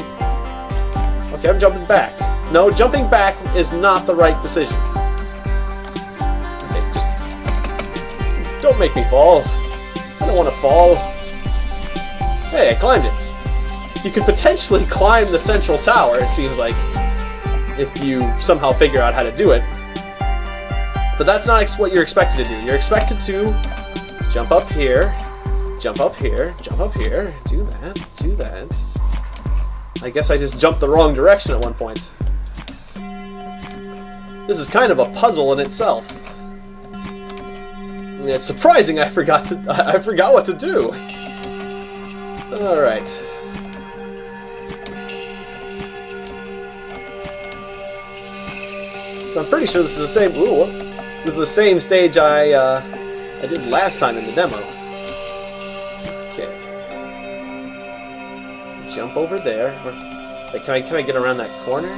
Okay, I'm jumping back. No, jumping back is not the right decision. Okay, just... don't make me fall. I don't want to fall. Hey, I climbed it. You could potentially climb the central tower, it seems like, if you somehow figure out how to do it. But that's not what you're expected to do. You're expected to jump up here, jump up here, jump up here, do that, do that. I guess I just jumped the wrong direction at one point. This is kind of a puzzle in itself. It's surprising I forgot what to do. All right. So I'm pretty sure this is the same. Ooh, this is the same stage I did last time in the demo. Okay. Jump over there. Wait, can I get around that corner?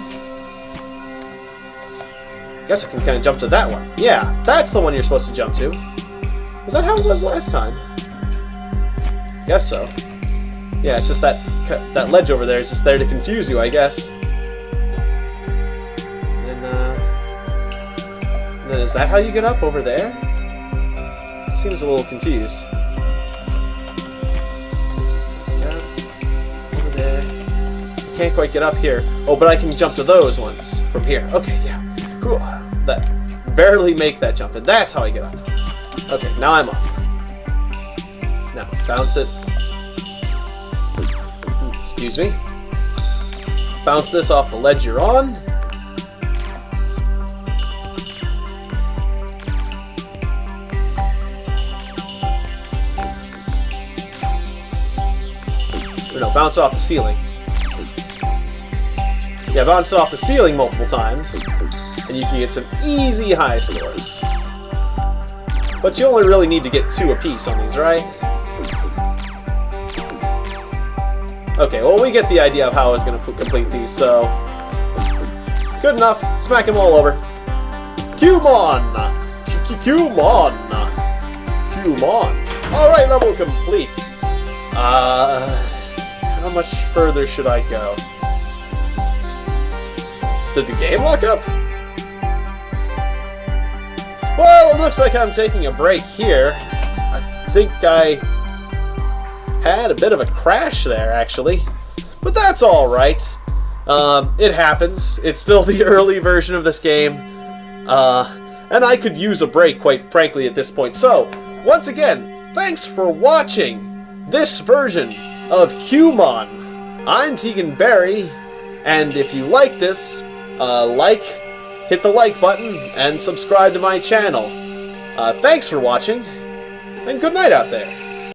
I guess I can kind of jump to that one. Yeah, that's the one you're supposed to jump to. Was that how it was last time? Guess so. Yeah, it's just that ledge over there is just there to confuse you, I guess. And then is that how you get up over there? Seems a little confused. Over there. I can't quite get up here. Oh, but I can jump to those ones from here. Okay, yeah. Whew, that barely make that jump, and that's how I get up. Okay, now I'm up. Now bounce it. Excuse me. Bounce this off the ledge you're on. Or no, bounce off the ceiling. Yeah, bounce it off the ceiling multiple times, and you can get some easy high scores. But you only really need to get 2 apiece on these, right? Okay, well, we get the idea of how I was going to complete these, so... Good enough. Smack them all over. Kumoon! Kumoon! Kumoon. Alright, level complete. How much further should I go? Did the game lock up? Well, it looks like I'm taking a break here. I think I had a bit of a crash there, actually. But that's alright. It happens. It's still the early version of this game. And I could use a break, quite frankly, at this point. So, once again, thanks for watching this version of Kumoon. I'm Tiegon Barry, and if you like this, hit the like button, and subscribe to my channel. Thanks for watching, and good night out there.